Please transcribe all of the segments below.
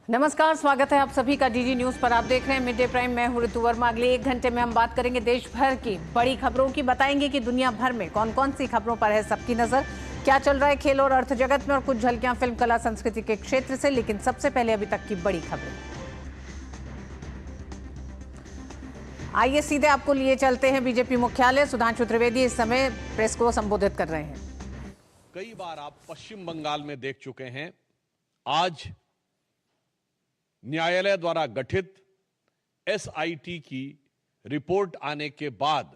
नमस्कार, स्वागत है आप सभी का डीडी न्यूज पर। आप देख रहे हैं मिड डे प्राइम। मैं हूं ऋतु वर्मा। अगले 1 घंटे में हम बात करेंगे देश भर की बड़ी खबरों की। बताएंगे कि दुनिया भर में कौन कौन सी खबरों पर है सबकी नजर, क्या चल रहा है खेल और अर्थ जगत में, और कुछ झलकियां फिल्म, कला, संस्कृति के क्षेत्र से। लेकिन सबसे पहले अभी तक की बड़ी खबरें। आइए सीधे आपको लिए चलते हैं बीजेपी मुख्यालय। सुधांशु त्रिवेदी इस समय प्रेस को संबोधित कर रहे हैं। कई बार आप पश्चिम बंगाल में देख चुके हैं। आज न्यायालय द्वारा गठित एसआईटी की रिपोर्ट आने के बाद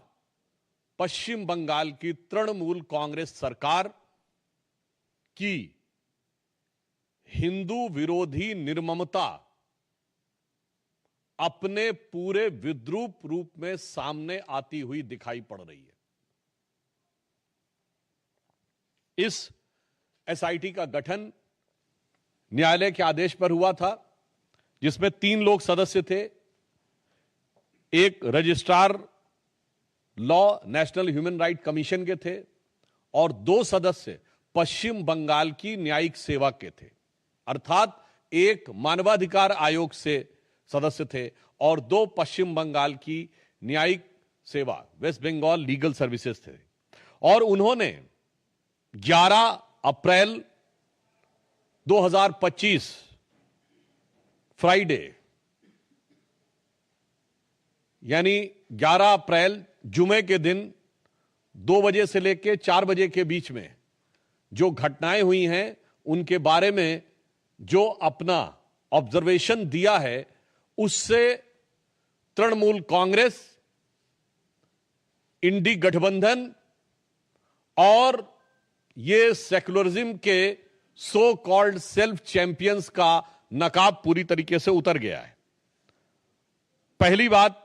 पश्चिम बंगाल की तृणमूल कांग्रेस सरकार की हिंदू विरोधी निर्ममता अपने पूरे विद्रूप रूप में सामने आती हुई दिखाई पड़ रही है। इस एसआईटी का गठन न्यायालय के आदेश पर हुआ था, जिसमें 3 लोग सदस्य थे। एक registrar law national human right commission के थे और 2 सदस्य पश्चिम बंगाल की न्यायिक सेवा के थे, अर्थात एक मानवाधिकार आयोग से सदस्य थे और 2 पश्चिम बंगाल की न्यायिक सेवा वेस्ट बंगाल लीगल सर्विसेज थे। और उन्होंने 11 अप्रैल 2025 फ्राइडे यानी 11 अप्रैल जुमे के दिन 2 बजे से लेकर 4 बजे के बीच में जो घटनाएं हुई हैं उनके बारे में जो अपना ऑब्जर्वेशन दिया है, उससे तृणमूल कांग्रेस, इंडी गठबंधन और ये सेक्युलरिज्म के सो कॉल्ड सेल्फ चैंपियंस का नकाब पूरी तरीके से उतर गया है। पहली बात,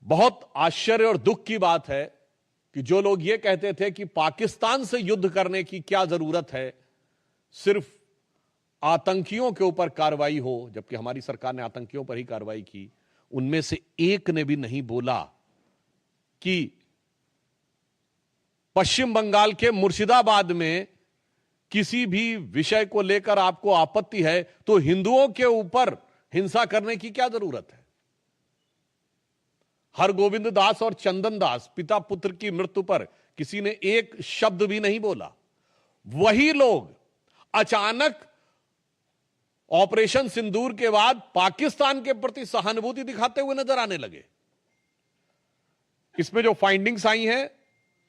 बहुत आश्चर्य और दुख की बात है कि जो लोग ये कहते थे कि पाकिस्तान से युद्ध करने की क्या जरूरत है, सिर्फ आतंकियों के ऊपर कार्रवाई हो, जबकि हमारी सरकार ने आतंकियों पर ही कार्रवाई की, उनमें से एक ने भी नहीं बोला कि पश्चिम बंगाल के मुर्शिदाबाद में किसी भी विषय को लेकर आपको आपत्ति है तो हिंदुओं के ऊपर हिंसा करने की क्या जरूरत है। हरगोविंद दास और चंदन दास, पिता पुत्र की मृत्यु पर किसी ने एक शब्द भी नहीं बोला। वही लोग अचानक ऑपरेशन सिंदूर के बाद पाकिस्तान के प्रति सहानुभूति दिखाते हुए नजर आने लगे। इसमें जो फाइंडिंग्स आई हैं,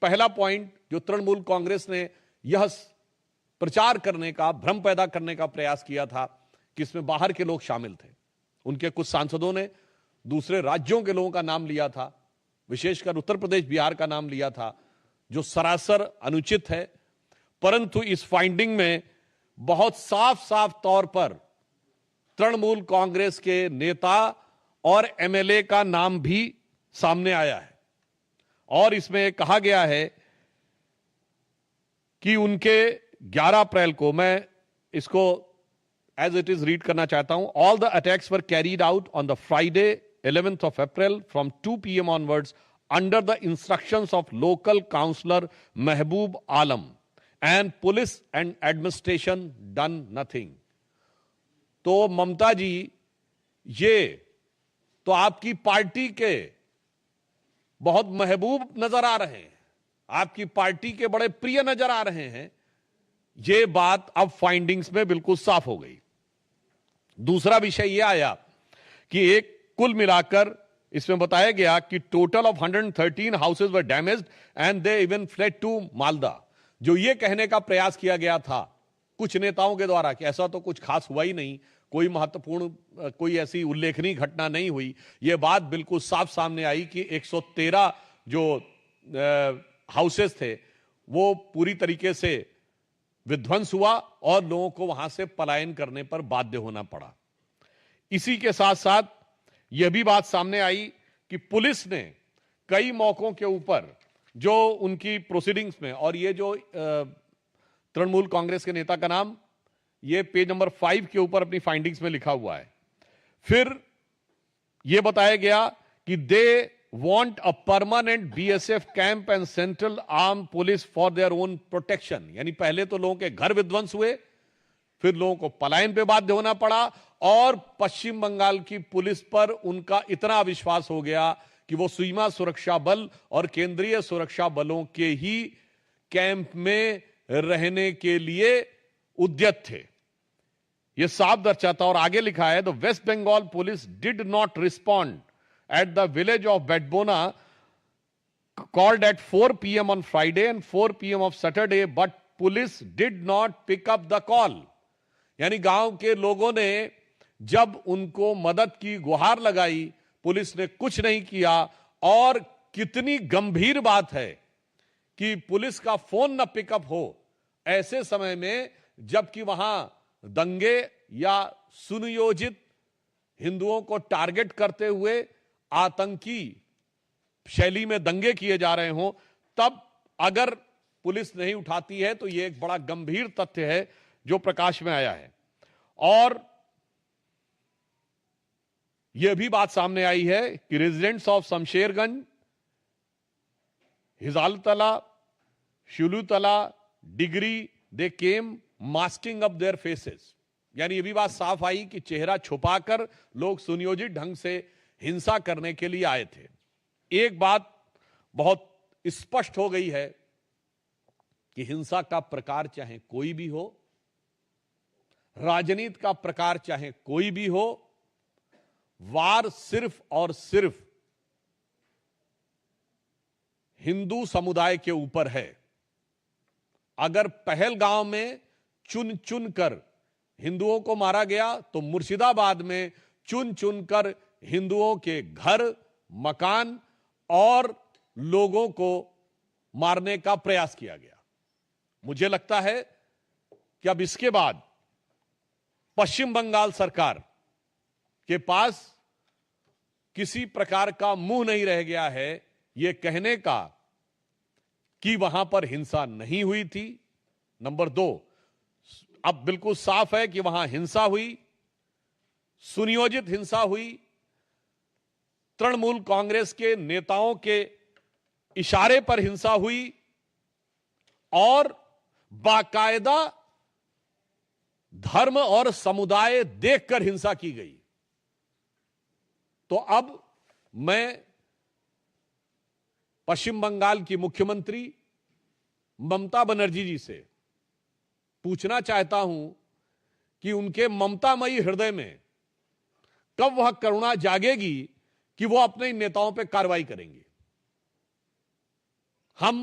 पहला पॉइंट जो तृणमूल कांग्रेस ने यह प्रचार करने का, भ्रम पैदा करने का प्रयास किया था कि इसमें बाहर के लोग शामिल थे। उनके कुछ सांसदों ने दूसरे राज्यों के लोगों का नाम लिया था, विशेषकर उत्तर प्रदेश, बिहार का नाम लिया था, जो सरासर अनुचित है। परंतु इस फाइंडिंग में बहुत साफ साफ तौर पर तृणमूल कांग्रेस के नेता और एमएलए का नाम भी सामने आया है। और इसमें कहा गया है कि उनके 11 अप्रैल को, मैं इसको एज इट इज रीड करना चाहता हूं। All the attacks were carried out on the Friday 11th of April from 2 PM onwards under the instructions of local councillor Mehboob Alam, and police and administration done nothing। तो ममता जी, ये तो आपकी party के बहुत महबूब नजर आ रहे हैं, आपकी पार्टी के बड़े प्रिय नजर आ रहे हैं। ये बात अब फाइंडिंग्स में बिल्कुल साफ हो गई। दूसरा विषय यह आया कि एक कुल मिलाकर इसमें बताया गया कि total of 113 houses were damaged and they even fled to Malda. जो ये कहने का प्रयास किया गया था कुछ नेताओं के द्वारा कि ऐसा तो कुछ खास हुआ ही नहीं, कोई महत्वपूर्ण, कोई ऐसी उल्लेखनीय घटना नहीं हुई, यह बात बिल्कुल साफ सामने आई कि 113 जो हाउसेस थे वो पूरी तरीके से विध्वंस हुआ और लोगों को वहां से पलायन करने पर बाध्य होना पड़ा। इसी के साथ साथ यह भी बात सामने आई कि पुलिस ने कई मौकों के ऊपर जो उनकी प्रोसीडिंग्स में, और ये जो तृणमूल कांग्रेस के नेता का नाम ये पेज नंबर 5 के ऊपर अपनी फाइंडिंग्स में लिखा हुआ है। फिर यह बताया गया कि दे want a permanent BSF camp and central armed police for their own protection। यानी पहले तो लोगों के घर विध्वंस हुए, फिर लोगों को पलायन पे बाध्य होना पड़ा और पश्चिम बंगाल की पुलिस पर उनका इतना विश्वास हो गया कि वो सीमा सुरक्षा बल और केंद्रीय सुरक्षा बलों के ही कैंप में रहने के लिए उद्यत थे। यह साफ दर्शाता, और आगे लिखा है, the West Bengal police did not respond at the village of Betbona called at 4 p.m. on Friday and 4 p.m. of Saturday, but police did not pick up the call. यानी गांव के लोगों ने जब उनको मदद की गुहार लगाई, पुलिस ने कुछ नहीं किया। और कितनी गंभीर बात है कि पुलिस का फोन न पिकअप हो ऐसे समय में, जबकि वहां दंगे या सुनियोजित हिंदुओं को टारगेट करते हुए आतंकी शैली में दंगे किए जा रहे हों, तब अगर पुलिस नहीं उठाती है तो यह एक बड़ा गंभीर तथ्य है जो प्रकाश में आया है। और यह भी बात सामने आई है कि residents of Shamsherganj, Hijaltala, Shulutala, Digri, they came masking up their faces. यानी यह भी बात साफ आई कि चेहरा छुपाकर लोग सुनियोजित ढंग से हिंसा करने के लिए आए थे। एक बात बहुत स्पष्ट हो गई है कि हिंसा का प्रकार चाहे कोई भी हो, राजनीति का प्रकार चाहे कोई भी हो, वार सिर्फ और सिर्फ हिंदू समुदाय के ऊपर है। अगर पहलगांव में चुन चुन कर हिंदुओं को मारा गया, तो मुर्शिदाबाद में चुन चुन कर हिंदुओं के घर, मकान और लोगों को मारने का प्रयास किया गया। मुझे लगता है कि अब इसके बाद पश्चिम बंगाल सरकार के पास किसी प्रकार का मुंह नहीं रह गया है यह कहने का कि वहां पर हिंसा नहीं हुई थी। नंबर 2, अब बिल्कुल साफ है कि वहां हिंसा हुई, सुनियोजित हिंसा हुई, तृणमूल कांग्रेस के नेताओं के इशारे पर हिंसा हुई और बाकायदा धर्म और समुदाय देखकर हिंसा की गई। तो अब मैं पश्चिम बंगाल की मुख्यमंत्री ममता बनर्जी जी से पूछना चाहता हूं कि उनके ममतामयी हृदय में कब वह करुणा जागेगी कि वो अपने नेताओं पर कार्रवाई करेंगे। हम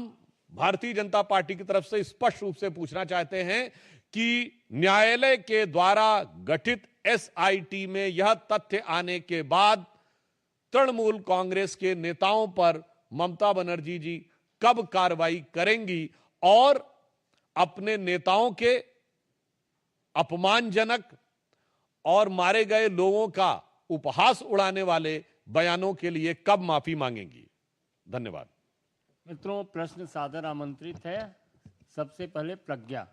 भारतीय जनता पार्टी की तरफ से स्पष्ट रूप से पूछना चाहते हैं कि न्यायालय के द्वारा गठित एसआईटी में यह तथ्य आने के बाद तृणमूल कांग्रेस के नेताओं पर ममता बनर्जी जी कब कार्रवाई करेंगी और अपने नेताओं के अपमानजनक और मारे गए लोगों का उपहास उड़ाने वाले बयानों के लिए कब माफी मांगेंगी। धन्यवाद। मित्रों, प्रश्न सादर आमंत्रित है। सबसे पहले प्रज्ञा।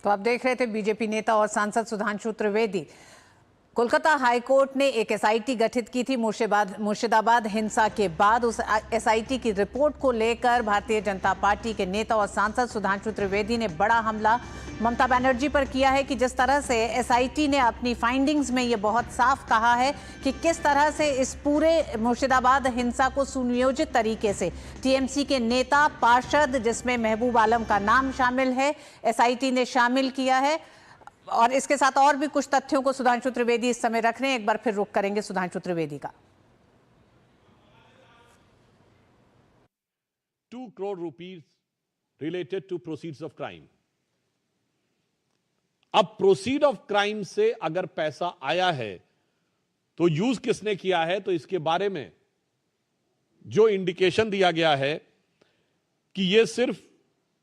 तो आप देख रहे थे बीजेपी नेता और सांसद सुधांशु त्रिवेदी। कोलकाता हाईकोर्ट ने एक एसआईटी गठित की थी मुर्शिदाबाद हिंसा के बाद। उस एसआईटी की रिपोर्ट को लेकर भारतीय जनता पार्टी के नेता और सांसद सुधांशु त्रिवेदी ने बड़ा हमला ममता बनर्जी पर किया है कि जिस तरह से एसआईटी ने अपनी फाइंडिंग्स में ये बहुत साफ कहा है कि किस तरह से इस पूरे मुर्शिदाबाद हिंसा को सुनियोजित तरीके से टीएमसी के नेता, पार्षद, जिसमें महबूब आलम का नाम शामिल है, एसआईटी ने शामिल किया है। और इसके साथ और भी कुछ तथ्यों को सुधांशु त्रिवेदी इस समय रख रहे हैं। एक बार फिर रुख करेंगे सुधांशु त्रिवेदी का। 2 crore rupees related to proceeds of crime। अब प्रोसीड ऑफ क्राइम से अगर पैसा आया है तो यूज किसने किया है, तो इसके बारे में जो इंडिकेशन दिया गया है कि यह सिर्फ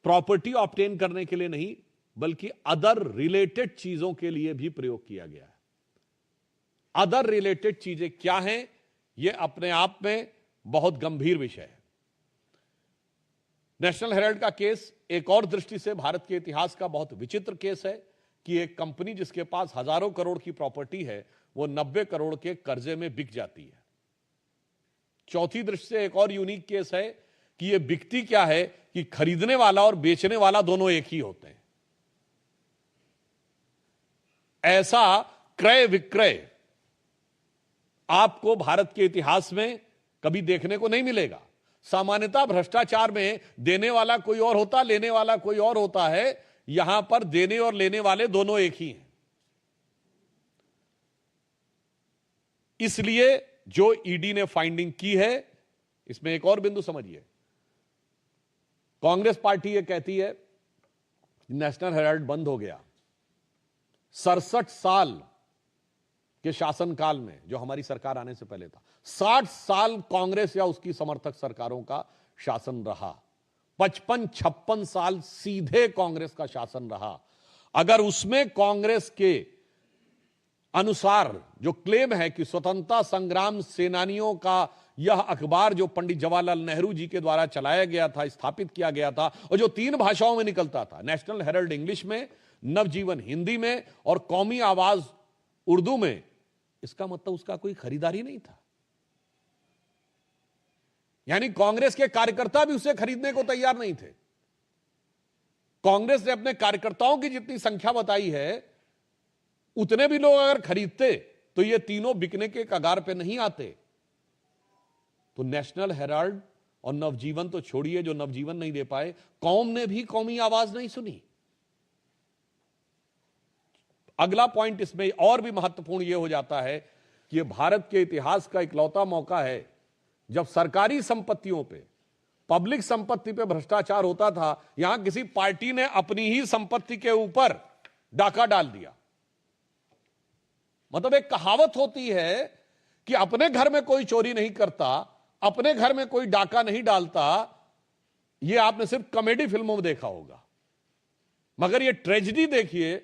प्रॉपर्टी ऑब्टेन करने के लिए नहीं बल्कि अदर रिलेटेड चीजों के लिए भी प्रयोग किया गया है। अदर रिलेटेड चीजें क्या हैं, यह अपने आप में बहुत गंभीर विषय है। नेशनल हेराल्ड का केस एक और दृष्टि से भारत के इतिहास का बहुत विचित्र केस है कि एक कंपनी जिसके पास हजारों करोड़ की प्रॉपर्टी है वो 90 करोड़ के कर्जे में बिक जाती है। चौथी दृष्टि से एक और यूनिक केस है कि ये बिकती क्या है कि खरीदने वाला और बेचने वाला दोनों एक ही होते हैं। ऐसा क्रय विक्रय आपको भारत के इतिहास में कभी देखने को नहीं मिलेगा। सामान्यतः भ्रष्टाचार में देने वाला कोई और होता, लेने वाला कोई और होता है। यहां पर देने और लेने वाले दोनों एक ही हैं। इसलिए जो ईडी ने फाइंडिंग की है, इसमें एक और बिंदु समझिए। कांग्रेस पार्टी ये कहती है नेशनल हेराल्ड बंद हो गया। 67 साल के शासनकाल में, जो हमारी सरकार आने से पहले था, 60 साल कांग्रेस या उसकी समर्थक सरकारों का शासन रहा। 55-56 साल सीधे कांग्रेस का शासन रहा। अगर उसमें कांग्रेस के अनुसार जो क्लेम है कि स्वतंत्रता संग्राम सेनानियों का यह अखबार जो पंडित जवाहरलाल नेहरू जी के द्वारा चलाया गया था, स्थापित किया गया था, और जो 3 भाषाओं में निकलता था, नेशनल हेराल्ड इंग्लिश में, नवजीवन हिंदी में और कौमी आवाज उर्दू में, इसका मतलब उसका कोई खरीदारी नहीं था। यानी कांग्रेस के कार्यकर्ता भी उसे खरीदने को तैयार नहीं थे। कांग्रेस ने अपने कार्यकर्ताओं की जितनी संख्या बताई है, उतने भी लोग अगर खरीदते तो ये तीनों बिकने के कगार पे नहीं आते। तो नेशनल हेराल्ड और नवजीवन तो छोड़िए, जो नवजीवन नहीं दे पाए, कौम ने भी कौमी आवाज नहीं सुनी। अगला पॉइंट इसमें और भी महत्वपूर्ण यह हो जाता है कि यह भारत के इतिहास का इकलौता मौका है जब सरकारी संपत्तियों पे, पब्लिक संपत्ति पे भ्रष्टाचार होता था। यहां किसी पार्टी ने अपनी ही संपत्ति के ऊपर डाका डाल दिया। मतलब एक कहावत होती है कि अपने घर में कोई चोरी नहीं करता, अपने घर में कोई डाका नहीं डालता। यह आपने सिर्फ कॉमेडी फिल्मों में देखा होगा, मगर यह ट्रेजेडी देखिए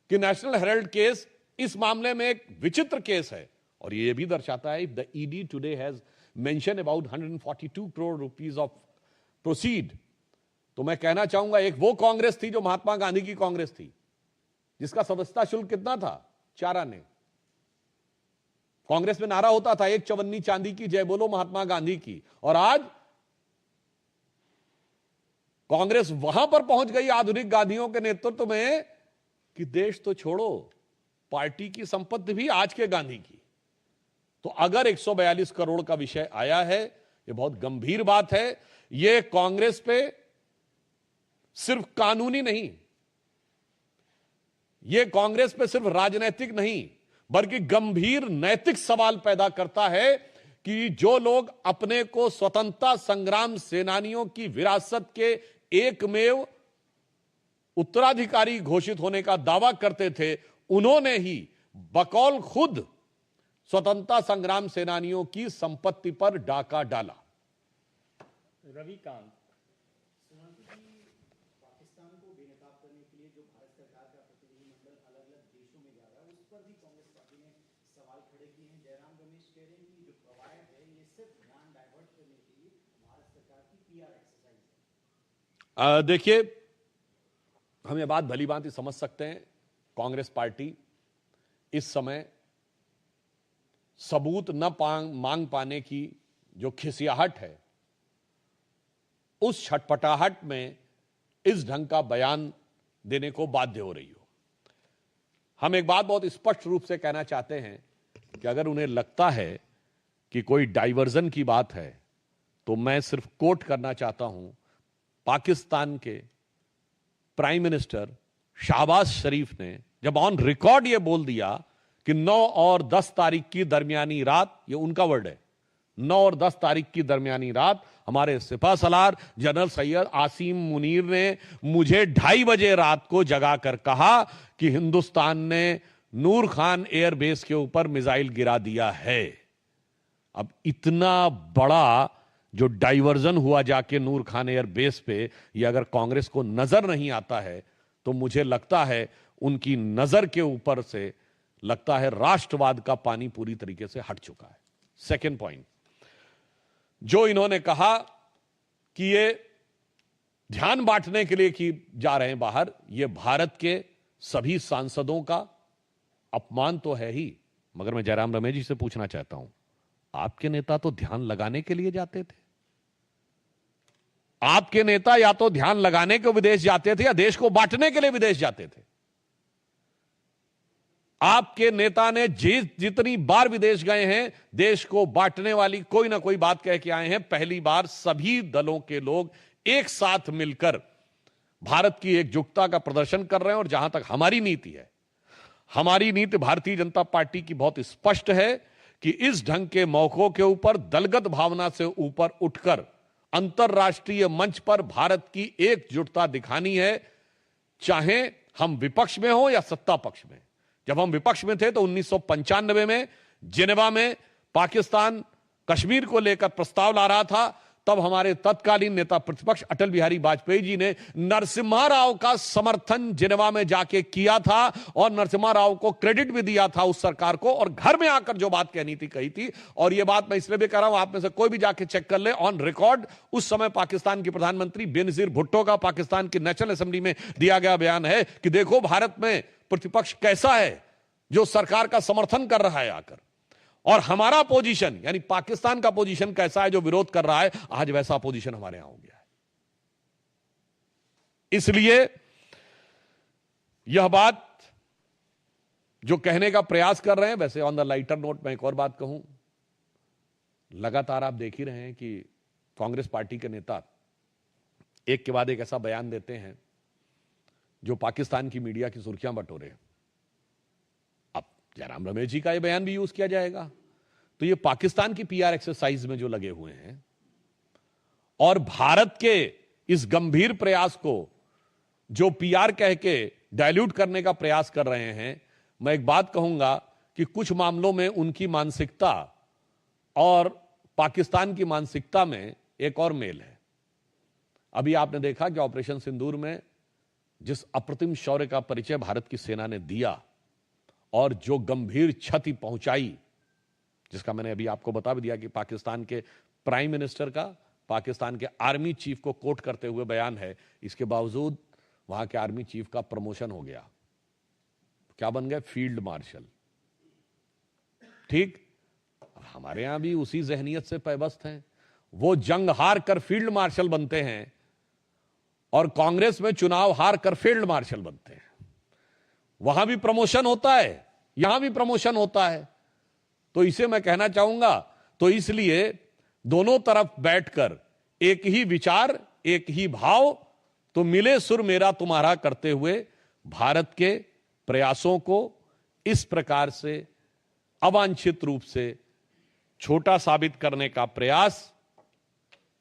कि नेशनल हेराल्ड केस इस मामले में एक विचित्र केस है। और यह भी दर्शाता है, the ED today has mention about 142 crore rupees of proceed. तो मैं कहना चाहूंगा, एक वो कांग्रेस थी जो महात्मा गांधी की कांग्रेस थी, जिसका सदस्यता शुल्क कितना था, 4 आने। कांग्रेस में नारा होता था, 1 चवन्नी चांदी की, जय बोलो महात्मा गांधी की। और आज कांग्रेस वहां पर पहुंच गई आधुनिक गांधियों के नेतृत्व में कि देश तो छोड़ो, पार्टी की संपत्ति भी आज के गांधी की। तो अगर 142 करोड़ का विषय आया है, यह बहुत गंभीर बात है। यह कांग्रेस पे सिर्फ कानूनी नहीं, यह कांग्रेस पे सिर्फ राजनीतिक नहीं, बल्कि गंभीर नैतिक सवाल पैदा करता है कि जो लोग अपने को स्वतंत्रता संग्राम सेनानियों की विरासत के एकमेव उत्तराधिकारी घोषित होने का दावा करते थे, उन्होंने ही बकौल खुद स्वतंत्रता संग्राम सेनानियों की संपत्ति पर डाका डाला। रविकांत, पाकिस्तान को बेनकाब करने के लिए जो भारत सरकार का प्रतिनिधिमंडल अलग-अलग देशों में जा रहा है, उस पर भी कांग्रेस पार्टी ने सवाल खड़े किए हैं। जयराम रमेश कह रहे हैं कि जो कवायद है ये सिर्फ ध्यान डाइवर्ट करने के लिए भारत सरकार की पीआर एक्सरसाइज है। देखिए, हम ये बात भली भांति समझ सकते हैं। कांग्रेस पार्टी इस समय सबूत न मांग पाने की जो खिसियाहट है, उस छटपटाहट में इस ढंग का बयान देने को बाध्य हो रही हो। हम एक बात बहुत स्पष्ट रूप से कहना चाहते हैं कि अगर उन्हें लगता है कि कोई डाइवर्जन की बात है, तो मैं सिर्फ कोट करना चाहता हूं पाकिस्तान के प्राइम मिनिस्टर शहबाज शरीफ ने, जब ऑन रिकॉर्ड यह बोल दिया कि 9 और 10 तारीख की दरमियानी रात, ये उनका वर्ड है, 9 और 10 तारीख की दरमियानी रात हमारे सिपह सलार जनरल सैयद आसिम मुनीर ने मुझे 2:30 बजे रात को जगाकर कहा कि हिंदुस्तान ने नूर खान एयरबेस के ऊपर मिसाइल गिरा दिया है। अब इतना बड़ा जो डाइवर्जन हुआ जाके नूर खान एयरबेस पे, ये अगर कांग्रेस को नजर नहीं आता है, तो मुझे लगता है उनकी नजर के ऊपर से लगता है राष्ट्रवाद का पानी पूरी तरीके से हट चुका है। सेकेंड पॉइंट, जो इन्होंने कहा कि ये ध्यान बांटने के लिए कि जा रहे हैं बाहर, ये भारत के सभी सांसदों का अपमान तो है ही। मगर मैं जयराम रमेश जी से पूछना चाहता हूं, आपके नेता तो ध्यान लगाने के लिए जाते थे। आपके नेता या तो ध्यान लगाने को विदेश जाते थे या देश को बांटने के लिए विदेश जाते थे। आपके नेता ने जितनी बार विदेश गए हैं, देश को बांटने वाली कोई ना कोई बात कह के आए हैं। पहली बार सभी दलों के लोग एक साथ मिलकर भारत की एकजुटता का प्रदर्शन कर रहे हैं। और जहां तक हमारी नीति है, हमारी नीति भारतीय जनता पार्टी की बहुत स्पष्ट है कि इस ढंग के मौकों के ऊपर दलगत भावना से ऊपर उठकर अंतरराष्ट्रीय मंच पर भारत की एकजुटता दिखानी है, चाहे हम विपक्ष में हो या सत्ता पक्ष में। जब हम विपक्ष में थे तो 1995 में जिनेवा में पाकिस्तान कश्मीर को लेकर प्रस्ताव ला रहा था, तब हमारे तत्कालीन नेता प्रतिपक्ष अटल बिहारी वाजपेयी जी ने नरसिम्हा राव का समर्थन जिनेवा में जाके किया था और नरसिम्हा राव को क्रेडिट भी दिया था उस सरकार को, और घर में आकर जो बात कहनी थी कही थी। और यह बात मैं इसलिए भी कह रहा हूं, आप में से कोई भी जाके चेक कर ले, ऑन रिकॉर्ड उस समय पाकिस्तान की प्रधानमंत्री बेनजीर भुट्टो का पाकिस्तान की नेशनल असेंबली में दिया गया बयान है कि देखो भारत में प्रतिपक्ष कैसा है जो सरकार का समर्थन कर रहा है आकर, और हमारा पोजीशन यानी पाकिस्तान का पोजीशन कैसा है जो विरोध कर रहा है। आज वैसा पोजीशन हमारे यहां हो गया है। इसलिए यह बात जो कहने का प्रयास कर रहे हैं, वैसे ऑन द लाइटर नोट मैं एक और बात कहूं, लगातार आप देख ही रहे हैं कि कांग्रेस पार्टी के नेता एक के बाद एक ऐसा बयान देते हैं जो पाकिस्तान की मीडिया की सुर्खियां बटोरे। अब जयराम रमेश जी का यह बयान भी यूज किया जाएगा, तो ये पाकिस्तान की पीआर एक्सरसाइज में जो लगे हुए हैं और भारत के इस गंभीर प्रयास को जो पीआर कह के डाइल्यूट करने का प्रयास कर रहे हैं, मैं एक बात कहूंगा कि कुछ मामलों में उनकी मानसिकता और पाकिस्तान की मानसिकता में एक और मेल है। अभी आपने देखा कि ऑपरेशन सिंदूर में जिस अप्रतिम शौर्य का परिचय भारत की सेना ने दिया और जो गंभीर क्षति पहुंचाई, जिसका मैंने अभी आपको बता भी दिया कि पाकिस्तान के प्राइम मिनिस्टर का पाकिस्तान के आर्मी चीफ को कोट करते हुए बयान है, इसके बावजूद वहां के आर्मी चीफ का प्रमोशन हो गया, क्या बन गए? Field marshal. ठीक, हमारे यहां भी उसी जहनियत से पैबस्त हैं। वो जंग हार कर फील्ड मार्शल बनते हैं और कांग्रेस में चुनाव हार कर फील्ड मार्शल बनते हैं। वहां भी प्रमोशन होता है, यहां भी प्रमोशन होता है। तो इसे मैं कहना चाहूंगा, तो इसलिए दोनों तरफ बैठकर एक ही विचार, एक ही भाव, तो मिले सुर मेरा तुम्हारा करते हुए भारत के प्रयासों को इस प्रकार से अवांछित रूप से छोटा साबित करने का प्रयास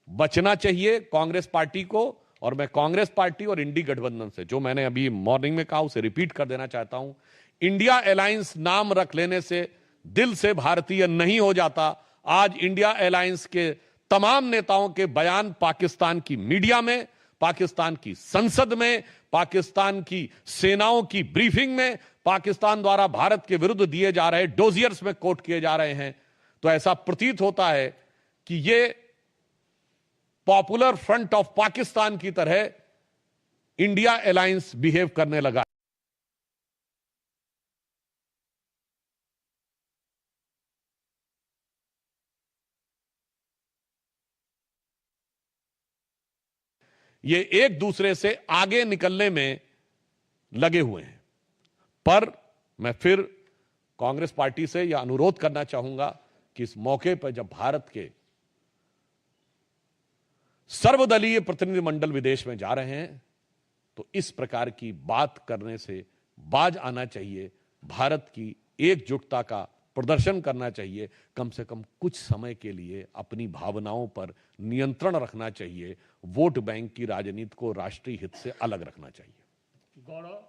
बचना चाहिए कांग्रेस पार्टी को। और मैं कांग्रेस पार्टी और इंडी गठबंधन से, जो मैंने अभी मॉर्निंग में कहा, उसे रिपीट कर देना चाहता हूं। इंडिया अलायंस नाम रख लेने से दिल से भारतीय नहीं हो जाता। आज इंडिया अलायंस के तमाम नेताओं के बयान पाकिस्तान की मीडिया में, पाकिस्तान की संसद में, पाकिस्तान की सेनाओं की ब्रीफिंग में, पाकिस्तान द्वारा भारत के विरुद्ध दिए जा रहे डोजियर्स में कोट किए जा रहे हैं। तो ऐसा प्रतीत होता है कि ये पॉपुलर फ्रंट ऑफ पाकिस्तान की तरह इंडिया अलायंस बिहेव करने लगा। ये एक दूसरे से आगे निकलने में लगे हुए हैं। पर मैं फिर कांग्रेस पार्टी से यह अनुरोध करना चाहूंगा कि इस मौके पर जब भारत के सर्वदलीय प्रतिनिधिमंडल विदेश में जा रहे हैं, तो इस प्रकार की बात करने से बाज आना चाहिए। भारत की एकजुटता का प्रदर्शन करना चाहिए। कम से कम कुछ समय के लिए अपनी भावनाओं पर नियंत्रण रखना चाहिए। वोट बैंक की राजनीति को राष्ट्रीय हित से अलग रखना चाहिए। गौरव,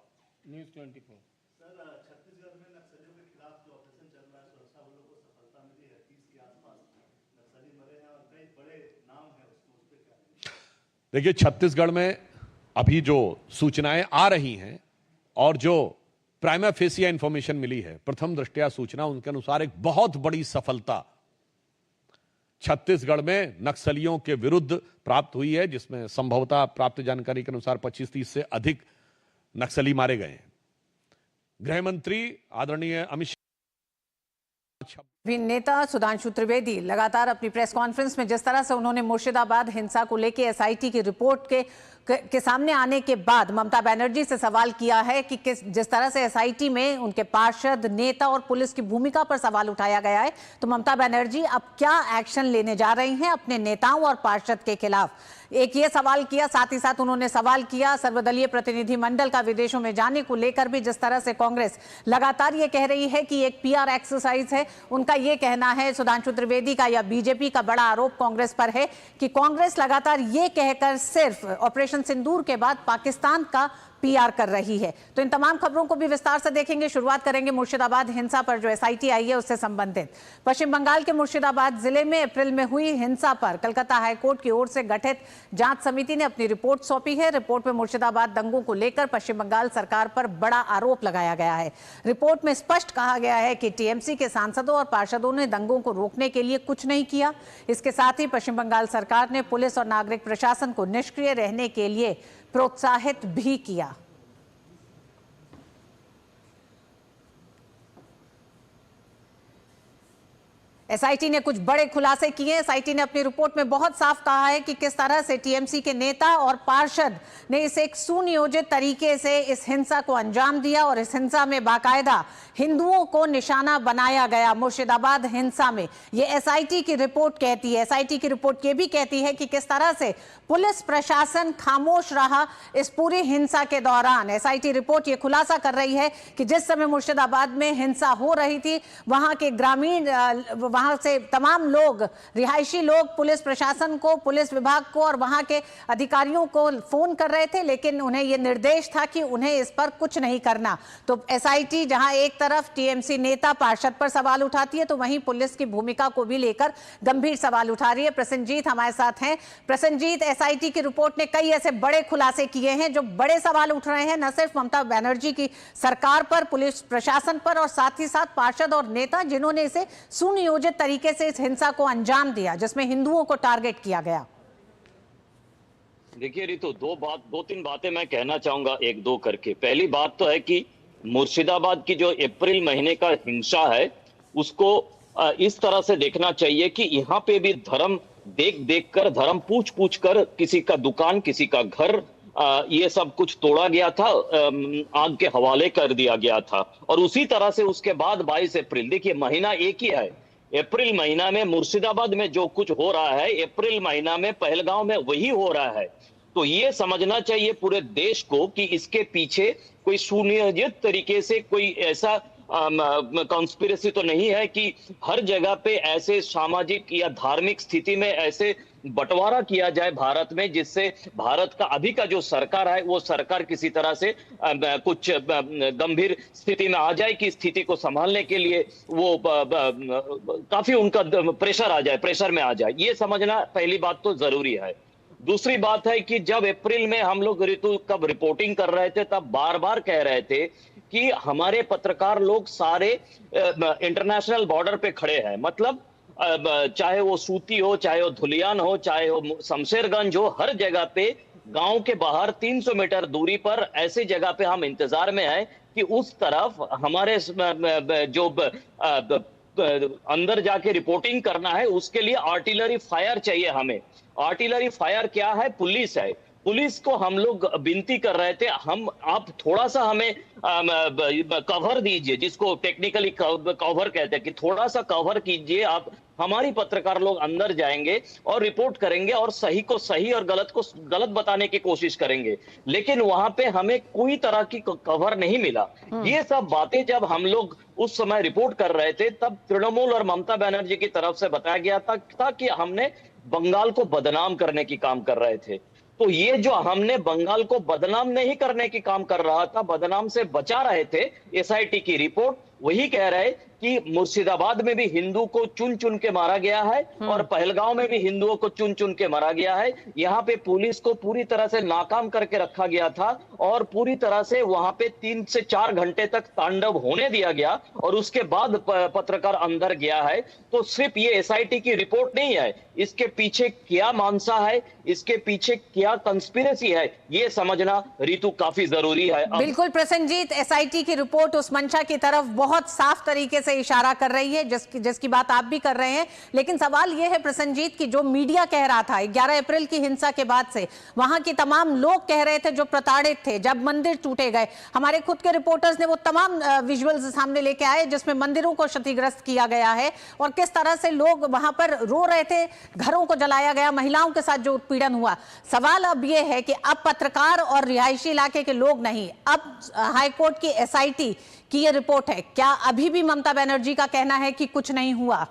न्यूज़ 24। सर, छत्तीसगढ़ में नक्सलियों के खिलाफ जो ऑपरेशन चल रहा है, सुरक्षा बलों को सफलता मिली है। 30 के आसपास नक्सली मरे हैं और कई बड़े नाम है उसको, उस पर क्या? देखिए, छत्तीसगढ़ में अभी जो सूचनाएं आ रही हैं और जो प्राइमा फेसिया इंफॉर्मेशन मिली है, प्रथम दृष्टया सूचना, उनके अनुसार एक बहुत बड़ी सफलता छत्तीसगढ़ में नक्सलियों के विरुद्ध प्राप्त हुई है, जिसमें संभवतः प्राप्त जानकारी के अनुसार 25-30 से अधिक नक्सली मारे गए हैं। गृह मंत्री आदरणीय अमित शाह नेता सुधांशु त्रिवेदी लगातार अपनी प्रेस कॉन्फ्रेंस में जिस तरह से उन्होंने मुर्शिदाबाद हिंसा को लेकर एसआईटी की रिपोर्ट के सामने आने के बाद ममता बनर्जी से सवाल किया है कि जिस तरह से एसआईटी में उनके पार्षद, नेता और पुलिस की भूमिका पर सवाल उठाया गया है, तो ममता बनर्जी अब क्या एक्शन लेने जा रही हैं अपने नेताओं और पार्षद के खिलाफ। एक ये सवाल किया, साथ ही साथ उन्होंने सवाल किया सर्वदलीय प्रतिनिधि मंडल का विदेशों में जाने को लेकर भी। जिस तरह से कांग्रेस लगातार ये कह रही है कि एक पीआर एक्सरसाइज है, उनका ये कहना है, सुधांशु त्रिवेदी का या बीजेपी का बड़ा आरोप कांग्रेस पर है कि कांग्रेस लगातार ये कहकर सिर्फ ऑपरेशन सिंदूर के बाद पाकिस्तान का पीआर कर रही है। तो इन तमाम खबरों को भी विस्तार से देखेंगे। शुरुआत करेंगे मुर्शिदाबाद हिंसा पर जो एसआईटी आई है उससे संबंधित। पश्चिम बंगाल के मुर्शिदाबाद जिले में अप्रैल में हुई हिंसा पर कलकत्ता हाईकोर्ट की ओर से गठित जांच समिति ने अपनी रिपोर्ट सौंपी है। रिपोर्ट में मुर्शिदाबाद दंगों को लेकर पश्चिम बंगाल सरकार पर बड़ा आरोप लगाया गया है। रिपोर्ट में स्पष्ट कहा गया है कि टीएमसी के सांसदों और पार्षदों ने दंगों को रोकने के लिए कुछ नहीं किया। इसके साथ ही पश्चिम बंगाल सरकार ने पुलिस और नागरिक प्रशासन को निष्क्रिय रहने के लिए प्रोत्साहित भी किया। एसआईटी ने कुछ बड़े खुलासे किए। एसआईटी ने अपनी रिपोर्ट में बहुत साफ कहा है कि किस तरह से टीएमसी के नेता और पार्षद ने इसे एक सुनियोजित तरीके से इस हिंसा को अंजाम दिया और इस हिंसा में बाकायदा हिंदुओं को निशाना बनाया गया। मुर्शिदाबाद हिंसा में ये एसआईटी की रिपोर्ट कहती है। एसआईटी की रिपोर्ट ये भी कहती है कि किस तरह से पुलिस प्रशासन खामोश रहा इस पूरी हिंसा के दौरान। एसआईटी रिपोर्ट ये खुलासा कर रही है कि जिस समय मुर्शिदाबाद में हिंसा हो रही थी, वहां के ग्रामीण, वहां से तमाम लोग, रिहायशी लोग पुलिस प्रशासन को, पुलिस विभाग को और वहां के अधिकारियों को फोन कर रहे थे, लेकिन उन्हें यह निर्देश था कि उन्हें इस पर कुछ नहीं करना। तो एसआईटी जहां एक तरफ टीएमसी नेता पार्षद पर सवाल उठाती है, तो वहीं पुलिस की भूमिका को भी लेकर गंभीर सवाल उठा रही है। प्रसन्नजीत हमारे साथ हैं। प्रसन्नजीत, एसआईटी की रिपोर्ट ने कई ऐसे बड़े खुलासे किए हैं जो बड़े सवाल उठ रहे हैं, न सिर्फ ममता बनर्जी की सरकार पर, पुलिस प्रशासन पर और साथ ही साथ पार्षद और नेता जिन्होंने इसे सुनियोजित तरीके से इस हिंसा को अंजाम दिया जिसमें हिंदुओं को टारगेट किया गया। देखिए रितु, दो तीन बातें मैं कहना चाहूंगा एक दो करके। पहली बात तो है कि मुर्शिदाबाद की जो अप्रैल महीने का हिंसा है उसको इस तरह से देखना चाहिए कि यहाँ पे भी धर्म देख कर, धर्म पूछ कर किसी का दुकान, किसी का घर, ये सब कुछ तोड़ा गया था, आग के हवाले कर दिया गया था। और उसी तरह से उसके बाद 22 अप्रैल, देखिए महीना एक ही है, अप्रैल महीना में मुर्शिदाबाद में जो कुछ हो रहा है, अप्रैल महीना में पहलगांव में वही हो रहा है। तो ये समझना चाहिए पूरे देश को कि इसके पीछे कोई सुनियोजित तरीके से कोई ऐसा कॉन्स्पिरेसी तो नहीं है कि हर जगह पे ऐसे सामाजिक या धार्मिक स्थिति में ऐसे बंटवारा किया जाए भारत में, जिससे भारत का अभी का जो सरकार है वो सरकार किसी तरह से कुछ गंभीर स्थिति में आ जाए कि स्थिति को संभालने के लिए वो काफी उनका प्रेशर में आ जाए। ये समझना पहली बात तो जरूरी है। दूसरी बात है कि जब अप्रैल में हम लोग ऋतु कब रिपोर्टिंग कर रहे थे तब बार बार कह रहे थे कि हमारे पत्रकार लोग सारे इंटरनेशनल बॉर्डर पे खड़े हैं। मतलब चाहे वो सूती हो, चाहे वो धुलियान हो, चाहे वो शमशेरगंज हो, हर जगह पे गांव के बाहर 300 मीटर दूरी पर ऐसी जगह पे हम इंतजार में हैं कि उस तरफ हमारे जो अंदर जाके रिपोर्टिंग करना है उसके लिए आर्टिलरी फायर चाहिए हमें। आर्टिलरी फायर क्या है? पुलिस है। पुलिस को हम लोग विनती कर रहे थे, आप थोड़ा सा हमें कवर दीजिए, जिसको टेक्निकली कवर कहते हैं, कि थोड़ा सा कवर कीजिए आप। हमारी पत्रकार लोग अंदर जाएंगे और रिपोर्ट करेंगे और सही को सही और गलत को गलत बताने की कोशिश करेंगे, लेकिन वहां पे हमें कोई तरह की कवर नहीं मिला। ये सब बातें जब हम लोग उस समय रिपोर्ट कर रहे थे तब तृणमूल और ममता बनर्जी की तरफ से बताया गया था कि हमने बंगाल को बदनाम करने की काम कर रहे थे। तो ये जो हमने बंगाल को बदनाम नहीं करने की काम कर रहा था, बदनाम से बचा रहे थे, एसआईटी की रिपोर्ट वही कह रहे कि मुर्शिदाबाद में भी हिंदू को चुन चुन के मारा गया है और पहलगांव में भी हिंदुओं को चुन चुन के मारा गया है। यहाँ पे पुलिस को पूरी तरह से नाकाम करके रखा गया था और पूरी तरह से वहां पे 3 से 4 घंटे तक तांडव होने दिया गया और उसके बाद पत्रकार अंदर गया है। तो सिर्फ ये एसआईटी की रिपोर्ट नहीं है, इसके पीछे क्या मानसा है, इसके पीछे क्या कंस्पिरेसी है, ये समझना ऋतु काफी जरूरी है। बिल्कुल प्रसन्नजीत, एसआईटी की रिपोर्ट उस मंशा की तरफ बहुत साफ तरीके से इशारा कर रही है जिसकी बात आप भी कर रहे हैं। लेकिन सवाल यह है प्रसन्नजीत कि जो मीडिया कह रहा था 11 अप्रैल की हिंसा के बाद से, वहां के तमाम लोग कह रहे थे जो प्रताड़ित थे, जब मंदिर टूटे गए, हमारे खुद के रिपोर्टर्स ने वो तमाम विजुअल्स सामने लेके आए जिसमें मंदिरों को क्षतिग्रस्त किया गया है और किस तरह से लोग वहां पर रो रहे थे, घरों को जलाया गया, महिलाओं के साथ जो उत्पीड़न हुआ। सवाल अब यह है कि अब पत्रकार और रिहायशी इलाके के लोग नहीं, अब हाईकोर्ट की एसआईटी की ये रिपोर्ट है, क्या अभी भी ममता बनर्जी का कहना है कि कुछ नहीं हुआ?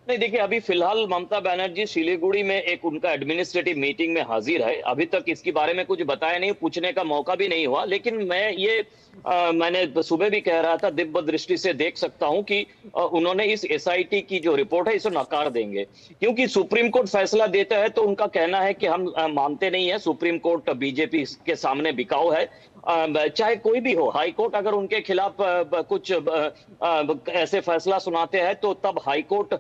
नहीं, देखिए अभी फिलहाल ममता बनर्जी सिलीगुड़ी में एक उनका एडमिनिस्ट्रेटिव मीटिंग में हाजिर है। अभी तक इसके बारे में कुछ बताया नहीं, पूछने का मौका भी नहीं हुआ। लेकिन मैं ये मैंने सुबह भी कह रहा था, दिव्य दृष्टि से देख सकता हूं कि उन्होंने इस एसआईटी की जो रिपोर्ट है इसे नकार देंगे, क्योंकि सुप्रीम कोर्ट फैसला देता है तो उनका कहना है कि हम मानते नहीं है, सुप्रीम कोर्ट बीजेपी के सामने बिकाऊ है। चाहे कोई भी हो, हाई कोर्ट अगर उनके खिलाफ कुछ ऐसे फैसला सुनाते हैं तो तब हाई कोर्ट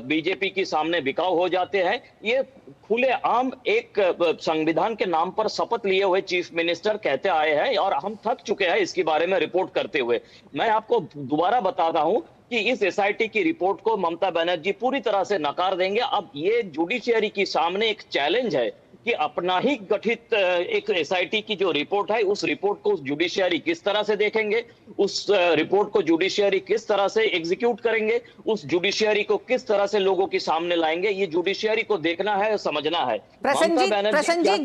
बीजेपी के सामने बिकाऊ हो जाते हैं। ये खुलेआम एक संविधान के नाम पर शपथ लिए हुए चीफ मिनिस्टर कहते आए हैं और हम थक चुके हैं इसके बारे में रिपोर्ट करते हुए। मैं आपको दोबारा बताता हूं कि इस एसआईटी की रिपोर्ट को ममता बनर्जी पूरी तरह से नकार देंगे। अब ये जुडिशियरी के सामने एक चैलेंज है कि अपना ही गठित एक एसआईटी की जो रिपोर्ट है, उस रिपोर्ट को जुडिशियरी किस तरह से देखेंगे, उस रिपोर्ट को जुडिशियरी किस तरह से एग्जीक्यूट करेंगे, उस जुडिशियरी को किस तरह से लोगों के सामने लाएंगे, ये जुडिशियरी को देखना है, समझना है। प्रसन्नजीत,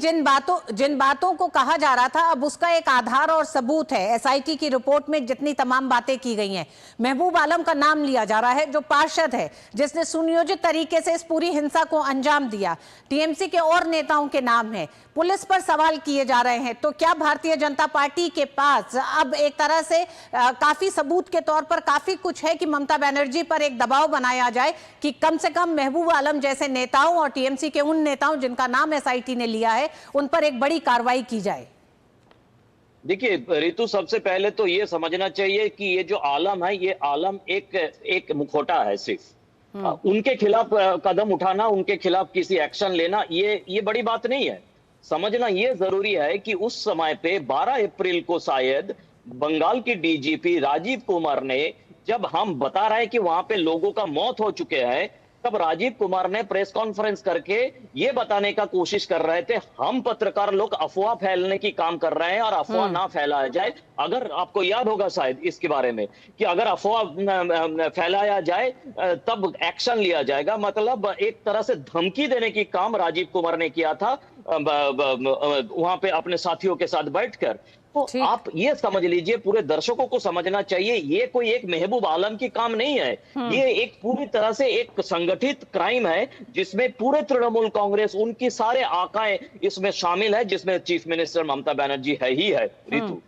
जिन बातों को कहा जा रहा था अब उसका एक आधार और सबूत है। एसआईटी की रिपोर्ट में जितनी तमाम बातें की गई हैं, महबूब आलम का नाम लिया जा रहा है जो पार्षद है जिसने सुनियोजित तरीके से इस पूरी हिंसा को अंजाम दिया। टीएमसी के और नेताओं के नाम है, पुलिस पर सवाल किए जा रहे हैं। तो क्या भारतीय जनता पार्टी के पास अब एक तरह से काफी सबूत के तौर पर काफी कुछ है कि ममता बनर्जी पर एक दबाव बनाया जाए कि कम से कम महबूब आलम जैसे नेताओं और टीएमसी के उन नेताओं जिनका नाम एसआईटी ने लिया है उन पर एक बड़ी कार्रवाई की जाए? देखिए ऋतु, सबसे पहले तो ये समझना चाहिए कि ये जो आलम है, ये आलम एक मुखौटा है सिर्फ। उनके खिलाफ कदम उठाना, उनके खिलाफ किसी एक्शन लेना, ये बड़ी बात नहीं है। समझना ये जरूरी है कि उस समय पे 12 अप्रैल को शायद बंगाल की डीजीपी राजीव कुमार ने, जब हम बता रहे हैं कि वहां पे लोगों का मौत हो चुके हैं, तब राजीव कुमार ने प्रेस कॉन्फ्रेंस करके ये बताने का कोशिश कर रहे थे हम पत्रकार लोग अफवाह फैलने की काम कर रहे हैं और अफवाह ना फैलाया जाए। अगर आपको याद होगा शायद इसके बारे में कि अगर अफवाह फैलाया जाए तब एक्शन लिया जाएगा, मतलब एक तरह से धमकी देने की काम राजीव कुमार ने किया था वहां पे अपने साथियों के साथ बैठकर। तो आप ये समझ लीजिए, पूरे दर्शकों को समझना चाहिए, ये कोई एक महबूब आलम की काम नहीं है, ये एक पूरी तरह से एक संगठित क्राइम है जिसमें पूरे तृणमूल कांग्रेस, उनकी सारे आकाएं इसमें शामिल है, जिसमें चीफ मिनिस्टर ममता बनर्जी है ही है। ऋतु,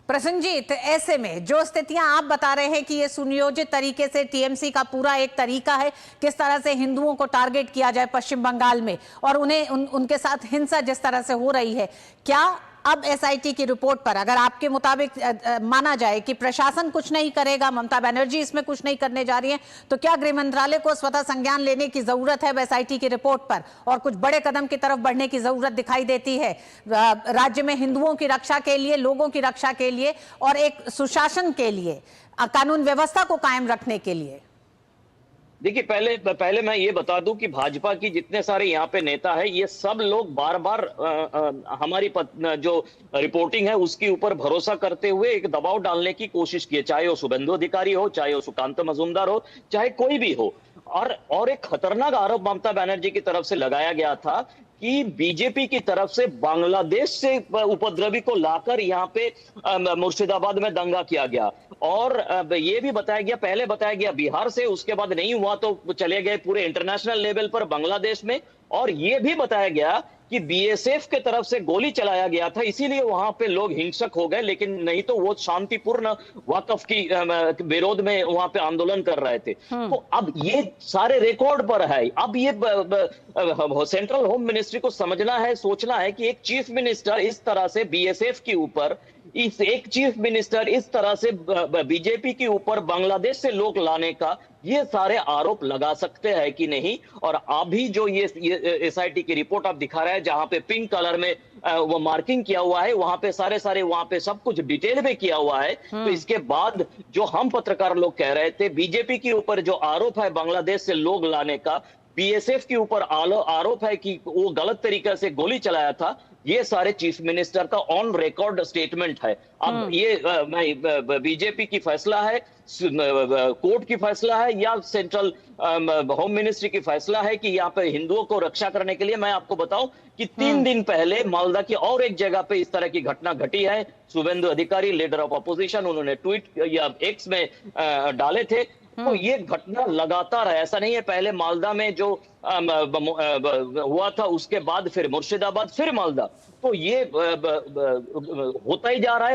प्रसन्नजीत, ऐसे में जो स्थितियां आप बता रहे हैं कि ये सुनियोजित तरीके से टीएमसी का पूरा एक तरीका है किस तरह से हिंदुओं को टारगेट किया जाए पश्चिम बंगाल में और उन्हें उनके साथ हिंसा जिस तरह से हो रही है, क्या अब एसआईटी की रिपोर्ट पर अगर आपके मुताबिक माना जाए कि प्रशासन कुछ नहीं करेगा, ममता बनर्जी इसमें कुछ नहीं करने जा रही है, तो क्या गृह मंत्रालय को स्वतः संज्ञान लेने की जरूरत है एसआईटी की रिपोर्ट पर और कुछ बड़े कदम की तरफ बढ़ने की जरूरत दिखाई देती है राज्य में हिंदुओं की रक्षा के लिए, लोगों की रक्षा के लिए और एक सुशासन के लिए, कानून व्यवस्था को कायम रखने के लिए? देखिए पहले मैं ये बता दूं कि भाजपा की जितने सारे यहाँ पे नेता है, ये सब लोग बार बार हमारी जो रिपोर्टिंग है उसके ऊपर भरोसा करते हुए एक दबाव डालने की कोशिश की है, चाहे वो शुभेंदु अधिकारी हो, चाहे वो सुकांत मजूमदार हो, चाहे कोई भी हो। और एक खतरनाक आरोप ममता बनर्जी की तरफ से लगाया गया था कि बीजेपी की तरफ से बांग्लादेश से उपद्रवी को लाकर यहाँ पे मुर्शिदाबाद में दंगा किया गया और ये भी बताया गया, पहले बताया गया बिहार से, उसके बाद नहीं हुआ तो चले गए पूरे इंटरनेशनल लेवल पर बांग्लादेश में और ये भी बताया गया कि बीएसएफ के तरफ से गोली चलाया गया था, इसीलिए वहां पे लोग हिंसक हो गए, लेकिन नहीं तो वो शांतिपूर्ण वक्फ की विरोध में वहां पे आंदोलन कर रहे थे। तो अब ये सारे रिकॉर्ड पर है। अब ये सेंट्रल होम मिनिस्ट्री को समझना है, सोचना है कि एक चीफ मिनिस्टर इस तरह से बीएसएफ के ऊपर, एक चीफ मिनिस्टर इस तरह से बीजेपी के ऊपर बांग्लादेश से लोग लाने का ये सारे आरोप लगा सकते हैं कि नहीं। और अभी जो ये एसआईटी की रिपोर्ट आप दिखा रहे हैं, जहां पे पिंक कलर में वो मार्किंग किया हुआ है, वहां पे सारे वहां पे सब कुछ डिटेल में किया हुआ है। तो इसके बाद जो हम पत्रकार लोग कह रहे थे, बीजेपी के ऊपर जो आरोप है बांग्लादेश से लोग लाने का, बीएसएफ के ऊपर आरोप है कि वो गलत तरीके से गोली चलाया था, ये सारे चीफ मिनिस्टर का ऑन रिकॉर्ड स्टेटमेंट है। अब ये बीजेपी की फैसला है, कोर्ट की फैसला है, या सेंट्रल होम मिनिस्ट्री की फैसला है कि यहाँ पे हिंदुओं को रक्षा करने के लिए। मैं आपको बताऊं कि 3 दिन पहले मालदा की और एक जगह पे इस तरह की घटना घटी है। शुभेंदु अधिकारी, लीडर ऑफ अपोजिशन, उन्होंने ट्वीट या एक्स में डाले थे। तो ये घटना लगातार है, ऐसा नहीं है पहले मालदा में जो हुआ था, उसके बाद फिर मुर्शिदाबाद, फिर मालदा। तो ये होता ही जा रहा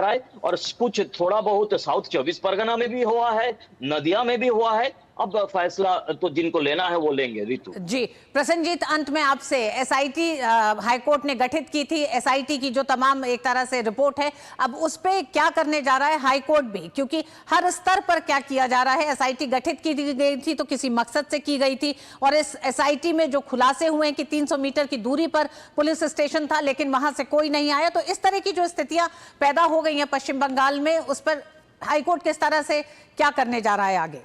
है। और कुछ थोड़ा बहुत साउथ 24 परगना में भी हुआ है, नदिया में भी हुआ है। अब फैसला तो जिनको लेना है वो लेंगे। रितु जी, प्रसन्नजीत, अंत में आपसे, एसआईटी हाईकोर्ट ने गठित की थी, एसआईटी की जो तमाम एक तरह से रिपोर्ट है, अब उस पे क्या करने जा रहा है हाईकोर्ट भी, क्योंकि हर स्तर पर क्या किया जा रहा है। एसआईटी गठित की गई थी तो किसी मकसद से की गई थी, और इस एसआईटी में जो खुलासे हुए कि 300 मीटर की दूरी पर पुलिस स्टेशन था, लेकिन वहां से कोई नहीं आया। तो इस तरह की जो स्थितियां पैदा हो गई हैं पश्चिम बंगाल में, उस पर हाईकोर्ट किस तरह से क्या करने जा रहा है आगे?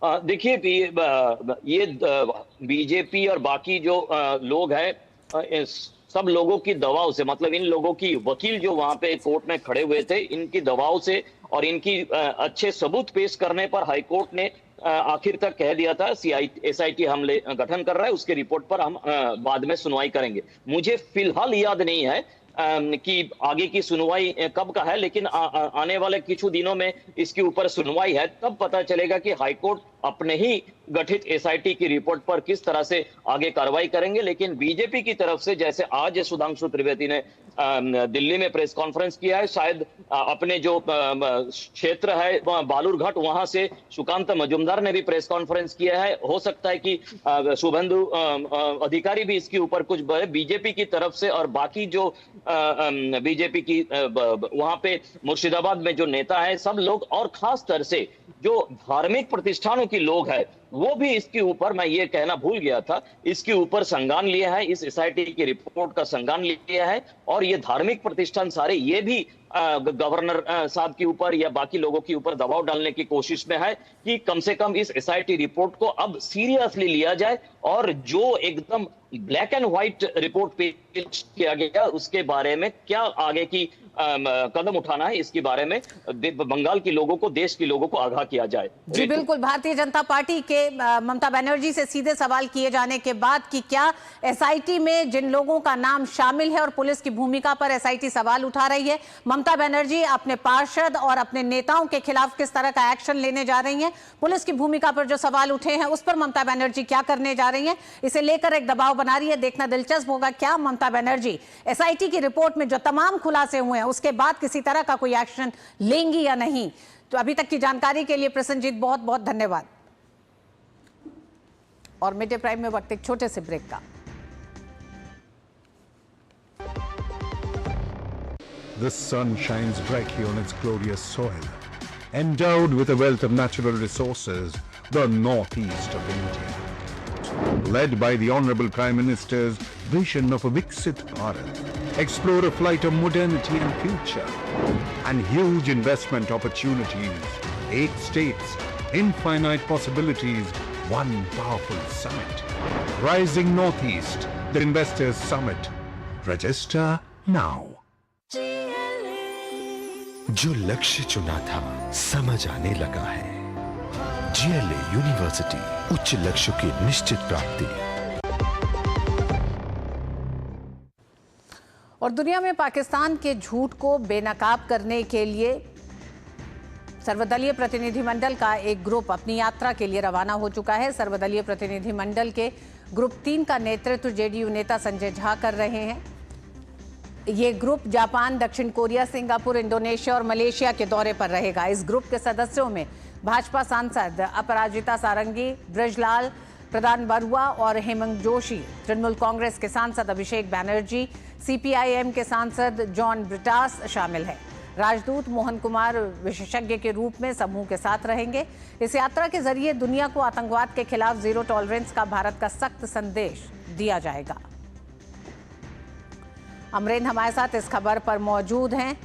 देखिए, ये बीजेपी और बाकी जो लोग हैं, सब लोगों की दबाव से, मतलब इन लोगों की वकील जो वहां पे कोर्ट में खड़े हुए थे, इनकी दबाव से और इनकी अच्छे सबूत पेश करने पर हाईकोर्ट ने आखिर तक कह दिया था एसआईटी हम गठन कर रहा है, उसके रिपोर्ट पर हम बाद में सुनवाई करेंगे। मुझे फिलहाल याद नहीं है कि आगे की सुनवाई कब का है, लेकिन आने वाले कुछ दिनों में इसके ऊपर सुनवाई है, तब पता चलेगा कि हाईकोर्ट अपने ही गठित एसआईटी की रिपोर्ट पर किस तरह से आगे कार्रवाई करेंगे। लेकिन बीजेपी की तरफ से, जैसे आज सुधांशु त्रिवेदी ने दिल्ली में प्रेस कॉन्फ्रेंस किया है, शायद अपने जो क्षेत्र है बालूरघाट, वहां से सुकांत मजुमदार ने भी प्रेस कॉन्फ्रेंस किया है। हो सकता है कि शुभेंदु अधिकारी भी इसके ऊपर कुछ बीजेपी की तरफ से, और बाकी जो बीजेपी की वहां पे मुर्शिदाबाद में जो नेता है सब लोग, और खास तरह से जो धार्मिक प्रतिष्ठानों के लोग हैं, वो भी इसके ऊपर, मैं ये कहना भूल गया था, इसके ऊपर संज्ञान लिया है, इस एसआईटी की रिपोर्ट का संज्ञान लिया है। और ये धार्मिक प्रतिष्ठान सारे ये भी गवर्नर साहब के ऊपर या बाकी लोगों के ऊपर दबाव डालने की कोशिश में है कि कम से कम इस एसआईटी रिपोर्ट को अब सीरियसली लिया जाए, और जो एकदम ब्लैक एंड व्हाइट रिपोर्ट पेश किया गया उसके बारे में क्या आगे की कदम उठाना है, इसके बारे में बंगाल के लोगों को, देश के लोगों को आगाह किया जाए। जी बिल्कुल। भारतीय जनता पार्टी के ममता बनर्जी से सीधे सवाल किए जाने के बाद कि क्या एसआईटी में जिन लोगों का नाम शामिल है और पुलिस की भूमिका पर एसआईटी सवाल उठा रही है, ममता बनर्जी अपने पार्षद और अपने नेताओं के खिलाफ किस तरह का एक्शन लेने जा रही हैं, पुलिस की भूमिका पर जो सवाल उठे हैं उस पर ममता बनर्जी क्या करने जा रही हैं, इसे लेकर एक दबाव बना रही है। देखना दिलचस्प होगा क्या ममता बनर्जी एसआईटी की रिपोर्ट में जो तमाम खुलासे हुए हैं उसके बाद किसी तरह का कोई एक्शन लेंगी या नहीं। तो अभी तक की जानकारी के लिए प्रसन्नजीत बहुत बहुत धन्यवाद। और मिड डे प्राइम में वक्त एक छोटे से ब्रेक का। The sun shines brightly on its glorious soil, endowed with a wealth of natural resources, the northeast of India. Led by the Honorable Prime Minister's vision of a Viksit Bharat, explore a flight of modernity and future, and huge investment opportunities, 8 states, infinite possibilities, one powerful summit. Rising Northeast, the Investors Summit. Register now. जो लक्ष्य चुना था समझ आने लगा है। GLA university, उच्च लक्ष्य की निश्चित प्राप्ति। और दुनिया में पाकिस्तान के झूठ को बेनकाब करने के लिए सर्वदलीय प्रतिनिधिमंडल का एक ग्रुप अपनी यात्रा के लिए रवाना हो चुका है। सर्वदलीय प्रतिनिधिमंडल के ग्रुप 3 का नेतृत्व जेडीयू नेता संजय झा कर रहे हैं। ये ग्रुप जापान, दक्षिण कोरिया, सिंगापुर, इंडोनेशिया और मलेशिया के दौरे पर रहेगा। इस ग्रुप के सदस्यों में भाजपा सांसद अपराजिता सारंगी, ब्रजलाल प्रधान बरुआ और हेमंत जोशी, तृणमूल कांग्रेस के सांसद अभिषेक बैनर्जी, सीपीआईएम के सांसद जॉन ब्रिटास शामिल हैं। राजदूत मोहन कुमार विशेषज्ञ के रूप में समूह के साथ रहेंगे। इस यात्रा के जरिए दुनिया को आतंकवाद के खिलाफ जीरो टॉलरेंस का भारत का सख्त संदेश दिया जाएगा। अमरेंद्र हमारे साथ इस खबर पर मौजूद हैं।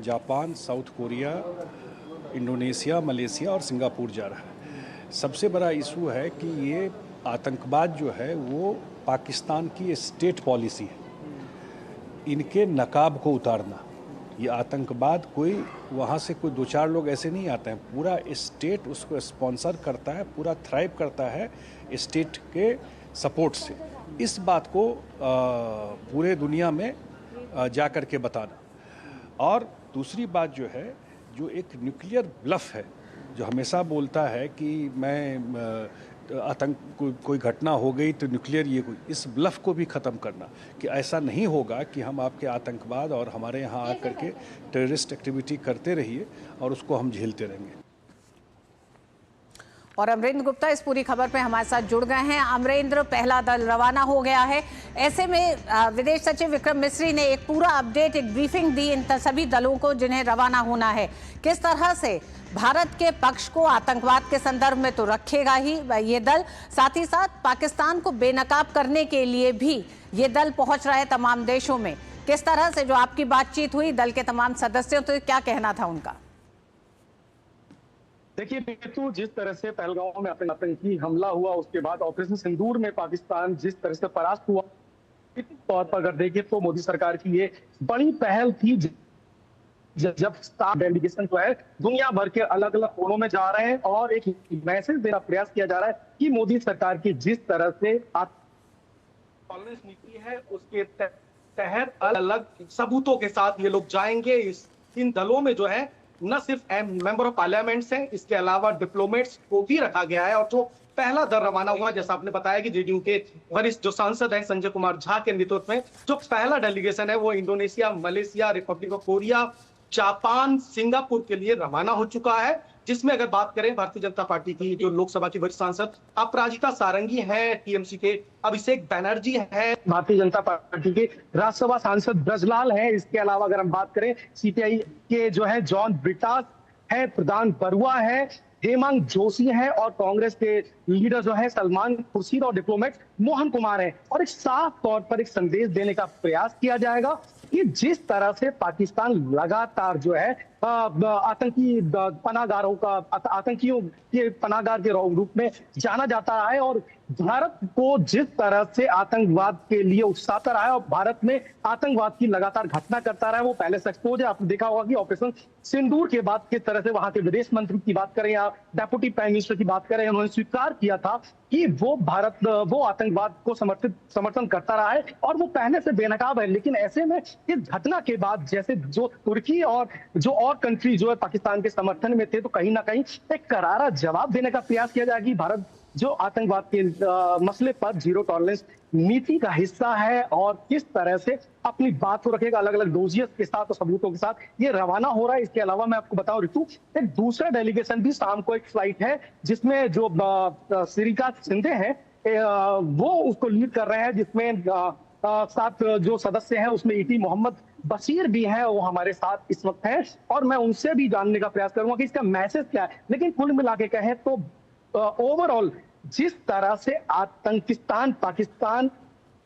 Japan, south Korea, Indonesia, Malaysia और सिंगापुर जा रहा है। सबसे बड़ा इशू है कि ये आतंकवाद जो है वो पाकिस्तान की स्टेट पॉलिसी है, इनके नकाब को उतारना। ये आतंकवाद कोई वहाँ से कोई दो चार लोग ऐसे नहीं आते हैं, पूरा स्टेट उसको स्पॉन्सर करता है, पूरा थ्राइव करता है स्टेट के सपोर्ट से। इस बात को पूरे दुनिया में जा कर के बताना। और दूसरी बात जो है, जो एक न्यूक्लियर ब्लफ है, जो हमेशा बोलता है कि मैं आतंक कोई घटना हो गई तो न्यूक्लियर ये कोई, इस ब्लफ को भी ख़त्म करना कि ऐसा नहीं होगा कि हम आपके आतंकवाद और हमारे यहाँ आकर के टेररिस्ट एक्टिविटी करते रहिए और उसको हम झेलते रहेंगे। और अमरेंद्र गुप्ता इस पूरी खबर पे हमारे साथ जुड़ गए हैं। अमरेंद्र, पहला दल रवाना हो गया है। ऐसे में विदेश सचिव विक्रम मिस्री ने एक पूरा अपडेट, एक ब्रीफिंग दी इन सभी दलों को जिन्हें रवाना होना है। किस तरह से भारत के पक्ष को आतंकवाद के संदर्भ में तो रखेगा ही ये दल, साथ ही साथ पाकिस्तान को बेनकाब करने के लिए भी ये दल पहुंच रहा है तमाम देशों में। किस तरह से जो आपकी बातचीत हुई दल के तमाम सदस्यों, तो क्या कहना था उनका? देखिए तो जिस तरह से पहलगांव में आतंकी हमला हुआ, उसके बाद ऑपरेशन सिंदूर में पाकिस्तान जिस तरह से परास्त हुआ, तौर पर अगर देखें तो मोदी सरकार की ये बड़ी पहल थी। जब स्टाफ डेलीगेशन जो है दुनिया भर के अलग अलग कोनों में जा रहे हैं और एक मैसेज देने का प्रयास किया जा रहा है कि मोदी सरकार की जिस तरह से टॉलरेंस नीति है उसके तहत अलग अलग सबूतों के साथ ये लोग जाएंगे। इन दलों में जो है न सिर्फ मेंबर ऑफ पार्लियामेंट्स हैं, इसके अलावा डिप्लोमेट्स को भी रखा गया है। और जो पहला दल रवाना हुआ, जैसा आपने बताया कि जेडीयू के वरिष्ठ जो सांसद हैं संजय कुमार झा के नेतृत्व में जो पहला डेलीगेशन है वो Indonesia, Malaysia, Republic of Korea, Japan, Singapore के लिए रवाना हो चुका है। जिसमें अगर बात करें भारतीय जनता पार्टी की जो लोकसभा की वरिष्ठ सांसद अपराजिता सारंगी है, टीएमसी के अभिषेक बैनर्जी है, भारतीय जनता पार्टी के राज्यसभा सांसद ब्रजलाल है। इसके अलावा अगर हम बात करें सीपीआई के जो है जॉन ब्रिटास है, प्रधान बरुआ है, हेमंत जोशी है और कांग्रेस के लीडर जो है सलमान खुर्शीद और डिप्लोमेट मोहन कुमार है। और एक साफ तौर पर एक संदेश देने का प्रयास किया जाएगा कि जिस तरह से पाकिस्तान लगातार जो है आतंकी पनाहगारों का, आतंकियों के पनाहगार के रूप में जाना जाता है और भारत को जिस तरह से आतंकवाद के लिए उकसाता रहा है और भारत में आतंकवाद की लगातार घटना करता रहा है, वो पहले से एक्सपोज है। आपने देखा होगा कि ऑपरेशन सिंदूर के बाद किस तरह से वहां के विदेश मंत्री की बात करें या डेप्यूटी प्राइम मिनिस्टर की बात करें, उन्होंने स्वीकार किया था कि वो आतंकवाद को समर्थन करता रहा है और वो पहले से बेनकाब है। लेकिन ऐसे में इस घटना के बाद जैसे जो तुर्की और जो और कंट्री जो है पाकिस्तान के समर्थन में थे, तो कहीं ना कहीं एक करारा जवाब देने का प्रयास किया जाएगा कि भारत जो आतंकवाद के मसले पर जीरो टॉलरेंस नीति का हिस्सा है और किस तरह से अपनी बात को रखेगा अलग अलग डोजियस के साथ और सबूतों के साथ ये रवाना हो रहा है। इसके अलावा मैं आपको बताऊं ऋतु, एक दूसरा डेलीगेशन भी शाम को एक फ्लाइट है जिसमें जो श्रीकांत शिंदे हैं वो उसको लीड कर रहे हैं, जिसमें 7 जो सदस्य हैं उसमें ईटी मोहम्मद बशीर भी हैं, वो हमारे साथ इस वक्त हैं और मैं उनसे भी जानने का प्रयास करूंगा कि इसका मैसेज क्या है। लेकिन कुल मिला के कहें तो ओवरऑल जिस तरह से पाकिस्तान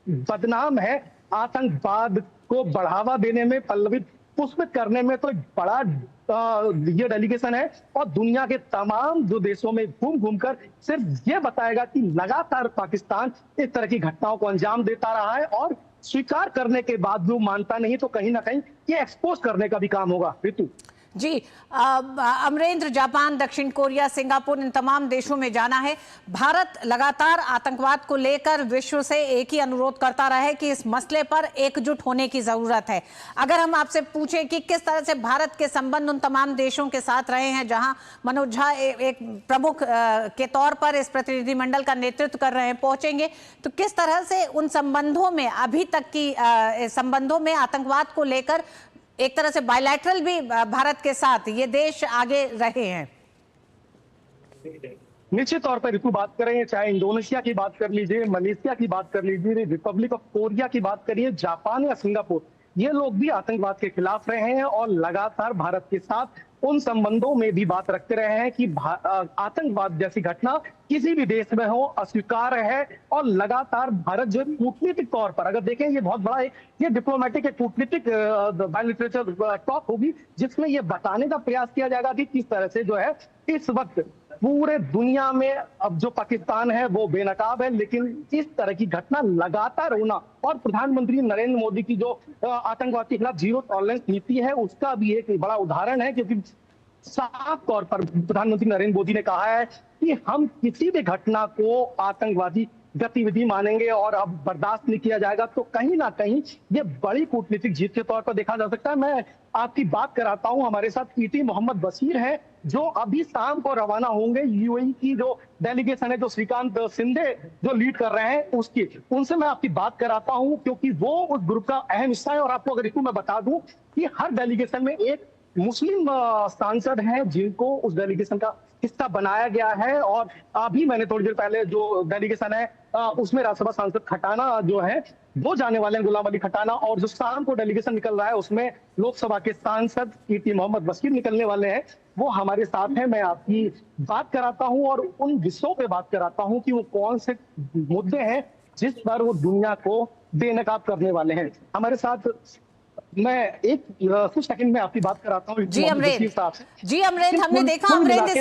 बदनाम है, आतंकवाद को बढ़ावा देने में, पल्लवित पुष्पित करने में, तो एक बड़ा ये डेलीगेशन है और दुनिया के तमाम जो देशों में घूम कर सिर्फ ये बताएगा कि लगातार पाकिस्तान इस तरह की घटनाओं को अंजाम देता रहा है और स्वीकार करने के बाद जो मानता नहीं तो कहीं ना कहीं ये एक्सपोज करने का भी काम होगा। ऋतु जी अमरेंद्र, जापान, दक्षिण कोरिया, सिंगापुर, इन तमाम देशों में जाना है। भारत लगातार आतंकवाद को लेकर विश्व से एक ही अनुरोध करता रहा है कि इस मसले पर एकजुट होने की जरूरत है। अगर हम आपसे पूछें कि किस तरह से भारत के संबंध उन तमाम देशों के साथ रहे हैं जहां मनोज झा एक प्रमुख के तौर पर इस प्रतिनिधिमंडल का नेतृत्व कर रहे हैं, पहुंचेंगे, तो किस तरह से उन संबंधों में अभी तक की संबंधों में आतंकवाद को लेकर एक तरह से बायलैटरल भी भारत के साथ ये देश आगे रहे हैं? निश्चित तौर पर ऋतु बात करें, चाहे इंडोनेशिया की बात कर लीजिए, मलेशिया की बात कर लीजिए, रिपब्लिक ऑफ कोरिया की बात करिए, जापान या सिंगापुर, ये लोग भी आतंकवाद के खिलाफ रहे हैं और लगातार भारत के साथ उन संबंधों में भी बात रखते रहे हैं कि आतंकवाद जैसी घटना किसी भी देश में हो अस्वीकार्य है। और लगातार भारत जो कूटनीतिक तौर पर अगर देखें, ये बहुत बड़ा ये डिप्लोमेटिक कूटनीतिक बायलैटरल टॉक होगी जिसमें ये बताने का प्रयास किया जाएगा कि किस तरह से जो है इस वक्त पूरे दुनिया में अब जो पाकिस्तान है वो बेनकाब है, लेकिन इस तरह की घटना लगातार होना और प्रधानमंत्री नरेंद्र मोदी की जो आतंकवाद के खिलाफ जीरो टॉलरेंस नीति है उसका भी एक बड़ा उदाहरण है। क्योंकि साफ तौर पर प्रधानमंत्री नरेंद्र मोदी ने कहा है कि हम किसी भी घटना को आतंकवादी गतिविधि मानेंगे और अब बर्दाश्त नहीं किया जाएगा। तो कहीं ना कहीं ये बड़ी कूटनीतिक जीत के तौर पर देखा जा सकता है। मैं आपकी बात कराता हूं, हमारे साथ ईटी मोहम्मद बशीर है जो अभी शाम को रवाना होंगे। यूएई की जो डेलीगेशन है जो श्रीकांत शिंदे जो लीड कर रहे हैं उसकी, उनसे मैं आपकी बात कराता हूं क्योंकि वो उस ग्रुप का अहम हिस्सा है। और आपको अगर इसको मैं बता दूं कि हर डेलीगेशन में एक मुस्लिम सांसद हैं जिनको उस डेलीगेशन का हिस्सा बनाया गया है। और अभी मैंने थोड़ी देर पहले जो डेलीगेशन है उसमें राज्यसभा सांसद खटाना जो है वो जाने वाले हैं, गुलाम अली खटाना। और जो शाम को डेलीगेशन निकल रहा है उसमें लोकसभा के सांसद ईटी मोहम्मद बशीर निकलने वाले हैं, वो हमारे साथ हैं। मैं आपकी बात कराता हूं और उन विषयों पे बात कराता हूं कि वो कौन से मुद्दे हैं जिस पर वो दुनिया को बेनकाब करने वाले हैं। हमारे साथ मैं कुछ सेकंड में आपकी बात कराता हूँ। जी अमरेंद्र, हमने देखा अमरेंद्र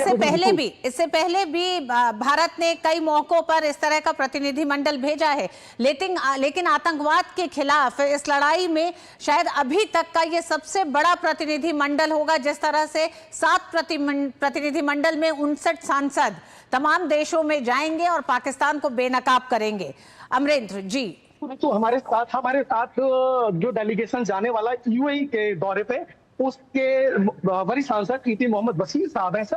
इससे पहले भी भारत ने कई मौकों पर इस तरह का प्रतिनिधिमंडल भेजा है, लेकिन आतंकवाद के खिलाफ इस लड़ाई में शायद अभी तक का ये सबसे बड़ा प्रतिनिधिमंडल होगा। जिस तरह से 7 प्रतिनिधिमंडल में 59 सांसद तमाम देशों में जाएंगे और पाकिस्तान को बेनकाब करेंगे। अमरेंद्र जी, तो हमारे साथ जो डेलीगेशन जाने वाला यूएई के दौरे पे उसके वरिष्ठ सांसद ईटी मोहम्मद बशीर साहब हैं। Sir,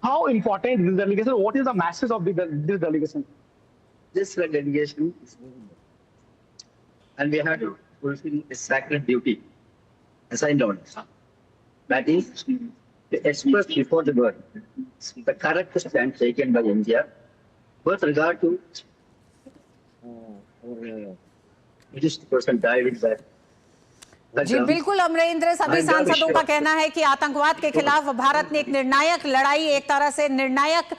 how important this delegation, what is the message of this delegation? This delegation is very important, and we have to fulfill a sacred duty assigned on us. That is to express before the world the correct stand taken by India with regard to just person died in that. जी बिल्कुल अमरेंद्र, सभी सांसदों का कहना है कि आतंकवाद के खिलाफ भारत ने एक निर्णायक लड़ाई, एक तरह से निर्णायक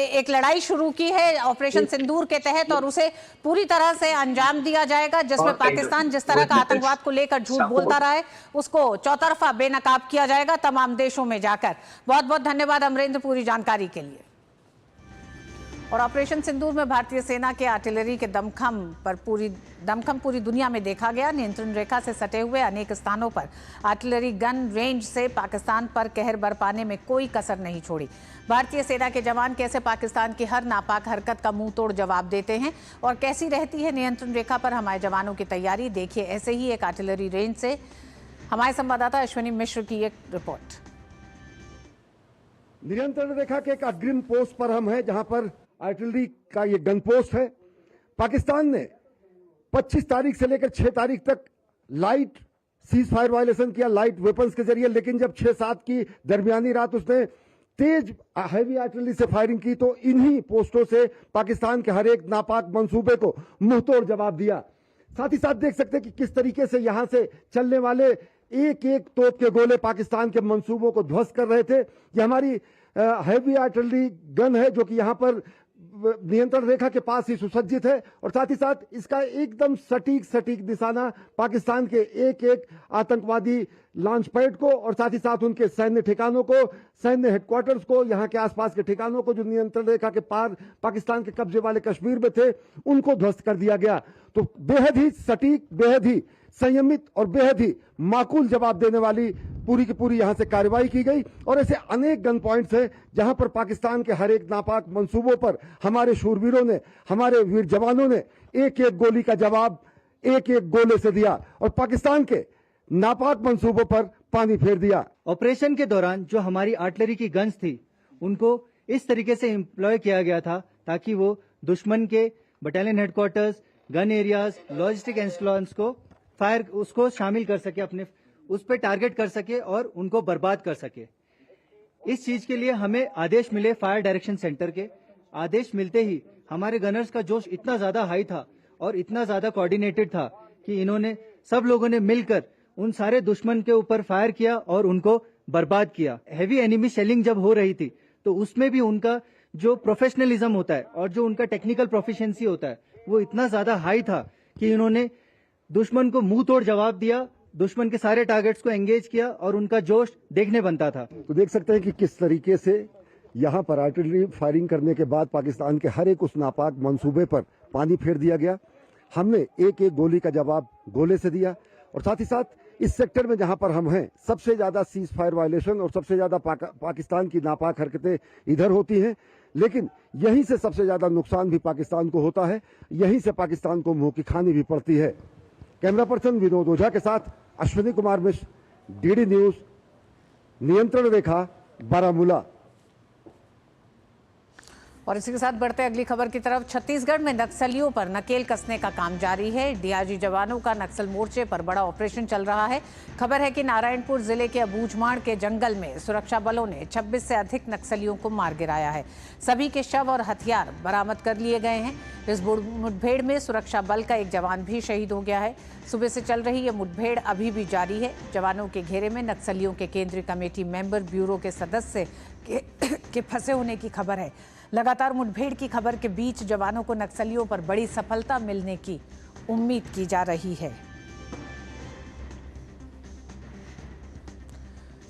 एक लड़ाई शुरू की है ऑपरेशन सिंदूर के तहत, और उसे पूरी तरह से अंजाम दिया जाएगा जिसमें पाकिस्तान जिस तरह का आतंकवाद को लेकर झूठ बोलता रहा है उसको चौतरफा बेनकाब किया जाएगा तमाम देशों में जाकर। बहुत बहुत धन्यवाद अमरेंद्र पूरी जानकारी के लिए। और ऑपरेशन सिंदूर में भारतीय सेना के आर्टिलरी के दमखम पूरी दुनिया में देखा गया। नियंत्रण रेखा से सटे हुए अनेक स्थानों पर आर्टिलरी गन रेंज से पाकिस्तान पर कहर बरपाने में कोई कसर नहीं छोड़ी। भारतीय सेना के जवान कैसे पाकिस्तान की हर नापाक हरकत का मुंह तोड़ जवाब देते हैं और कैसी रहती है नियंत्रण रेखा पर हमारे जवानों की तैयारी, देखिए ऐसे ही एक आर्टिलरी रेंज से हमारे संवाददाता अश्विनी मिश्र की एक रिपोर्ट। नियंत्रण रेखा के एक अग्रिम पोस्ट पर हम हैं जहां पर आर्टिलरी का ये गन पोस्ट है। पाकिस्तान ने 25 तारीख से लेकर 6 तारीख तक लाइट सीज फायर वायलेशन किया लाइट वेपन्स के जरिए, लेकिन जब 6-7 की दरमियानी रात उसने तेज हैवी आर्टिलरी से फायरिंग की तो इन्हीं पोस्टों से पाकिस्तान के हर एक नापाक मंसूबे को मुंहतोड़ जवाब दिया। साथ ही साथ देख सकते हैं कि किस तरीके से यहां से चलने वाले एक एक तोप के गोले पाकिस्तान के मंसूबों को ध्वस्त कर रहे थे। ये हमारी हैवी आर्टिलरी गन है जो कि यहां पर नियंत्रण रेखा के पास ही सुसज्जित है, और साथ ही साथ इसका एकदम सटीक निशाना पाकिस्तान के एक एक आतंकवादी लॉन्च पैड को और साथ ही साथ उनके सैन्य ठिकानों को, सैन्य हेडक्वार्टर्स को, यहाँ के आसपास के ठिकानों को जो नियंत्रण रेखा के पार पाकिस्तान के कब्जे वाले कश्मीर में थे उनको ध्वस्त कर दिया गया। तो बेहद ही सटीक, बेहद ही संयमित और बेहद ही माकूल जवाब देने वाली पूरी की पूरी यहां से कार्रवाई की गई। और ऐसे अनेक गन पॉइंट्स हैं जहां पर पाकिस्तान के हर एक नापाक मंसूबों पर हमारे शूरवीरों ने, हमारे वीर जवानों ने एक एक गोली का जवाब एक एक गोले से दिया और पाकिस्तान के नापाक मंसूबों पर पानी फेर दिया। ऑपरेशन के दौरान जो हमारी आर्टिलरी की गन्स थी उनको इस तरीके से एम्प्लॉय किया गया था ताकि वो दुश्मन के battalion headquarters, gun areas, logistic installations को फायर उसको शामिल कर सके, अपने उस पर टारगेट कर सके और उनको बर्बाद कर सके। इस चीज के लिए हमें आदेश मिले फायर डायरेक्शन सेंटर के। आदेश मिलते ही हमारे गनर्स का जोश इतना ज्यादा हाई था और इतना ज्यादा कोऑर्डिनेटेड था कि इन्होंने सब लोगों ने मिलकर उन सारे दुश्मन के ऊपर फायर किया और उनको बर्बाद किया। हैवी एनिमी शेलिंग जब हो रही थी तो उसमें भी उनका जो प्रोफेशनलिज्म होता है और जो उनका टेक्निकल प्रोफिशिएंसी होता है वो इतना ज्यादा हाई था कि इन्होंने दुश्मन को मुंह तोड़ जवाब दिया, दुश्मन के सारे टारगेट्स को एंगेज किया और उनका जोश देखने बनता था। तो देख सकते हैं कि किस तरीके से यहां पर आर्टिलरी फायरिंग करने के बाद पाकिस्तान के हर एक उस नापाक मंसूबे पर पानी फेर दिया गया। हमने एक एक गोली का जवाब गोले से दिया और साथ ही साथ इस सेक्टर में जहां पर हम हैं सबसे ज्यादा सीज फायर वायलेशन और सबसे ज्यादा पाकिस्तान की नापाक हरकतें इधर होती हैं, लेकिन यहीं से सबसे ज्यादा नुकसान भी पाकिस्तान को होता है, यहीं से पाकिस्तान को मुंह की खानी भी पड़ती है। कैमरा पर्सन विनोद ओझा के साथ अश्विनी कुमार मिश्र, डीडी न्यूज, नियंत्रण रेखा, बारामूला। और इसी के साथ बढ़ते अगली खबर की तरफ। छत्तीसगढ़ में नक्सलियों पर नकेल कसने का काम जारी है। डीआरजी जवानों का नक्सल मोर्चे पर बड़ा ऑपरेशन चल रहा है। खबर है कि नारायणपुर जिले के अबूझमाड़ के जंगल में सुरक्षा बलों ने 26 से अधिक नक्सलियों को मार गिराया है। सभी के शव और हथियार बरामद कर लिए गए हैं। इस मुठभेड़ में सुरक्षा बल का एक जवान भी शहीद हो गया है। सुबह से चल रही ये मुठभेड़ अभी भी जारी है। जवानों के घेरे में नक्सलियों के केंद्रीय कमेटी मेंबर, ब्यूरो के सदस्य के फंसे होने की खबर है। लगातार मुठभेड़ की खबर के बीच जवानों को नक्सलियों पर बड़ी सफलता मिलने की उम्मीद की जा रही है।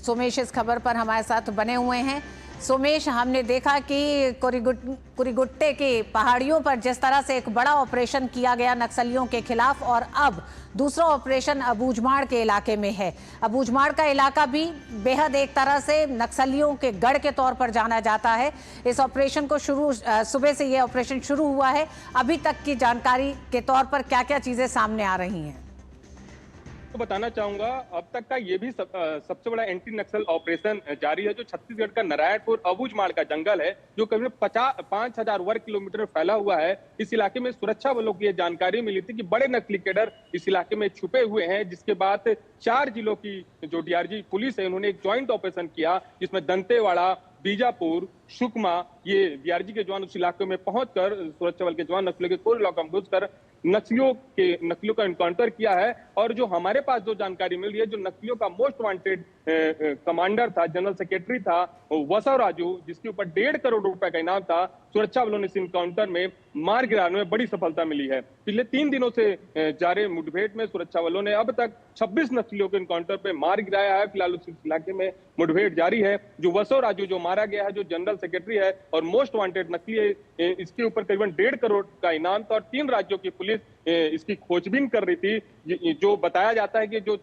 सोमेश इस खबर पर हमारे साथ बने हुए हैं। सोमेश, हमने देखा कि कुरीगुट्टे की पहाड़ियों पर जिस तरह से एक बड़ा ऑपरेशन किया गया नक्सलियों के खिलाफ, और अब दूसरा ऑपरेशन अबूझमाड़ के इलाके में है। अबूझमाड़ का इलाका भी बेहद एक तरह से नक्सलियों के गढ़ के तौर पर जाना जाता है। इस ऑपरेशन को सुबह से ये ऑपरेशन शुरू हुआ है। अभी तक की जानकारी के तौर पर क्या क्या चीजें सामने आ रही हैं? तो बताना चाहूंगा अब तक का ये भी सबसे बड़ा एंटी नक्सल ऑपरेशन जारी है, जो छत्तीसगढ़ का नारायणपुर अबूझमाड़ का जंगल है, जो करीब 5,000 वर्ग किलोमीटर फैला हुआ है। इस इलाके में सुरक्षा बलों की जानकारी मिली थी कि बड़े नकली कैडर इस इलाके में छुपे हुए हैं, जिसके बाद 4 जिलों की जो डीआरजी पुलिस है उन्होंने एक ज्वाइंट ऑपरेशन किया, जिसमें दंतेवाड़ा, बीजापुर, सुकमा, ये डीआरजी के जवान उस इलाके में पहुंचकर सुरक्षा बल के जवान नक्सलियों के कोर इलाका में घुसकर नक्सलियों का एनकाउंटर किया है। और जो हमारे पास जो जानकारी मिल रही है, जो नक्सलियों का मोस्ट वांटेड कमांडर था, जनरल सेक्रेटरी था वसव राजू, जिसके ऊपर 1.5 करोड़ रुपए का इनाम था, सुरक्षा बलों ने इस एनकाउंटर में मार गिराने में बड़ी सफलता मिली है। पिछले 3 दिनों से जारी मुठभेड़ में सुरक्षा बलों ने अब तक 26 नक्सलियों के एनकाउंटर पे मार गिराया है। फिलहाल उस इलाके में मुठभेड़ जारी है। जो वसव राजू जो मारा गया है, जो जनरल सेक्रेटरी है और मोस्ट वांटेड नक्सली है, इसके ऊपर करीबन 1.5 करोड़ का इनाम था और 3 राज्यों की पुलिस इसकी खोजबीन कर रही थी। जो बताया जाता है कि जो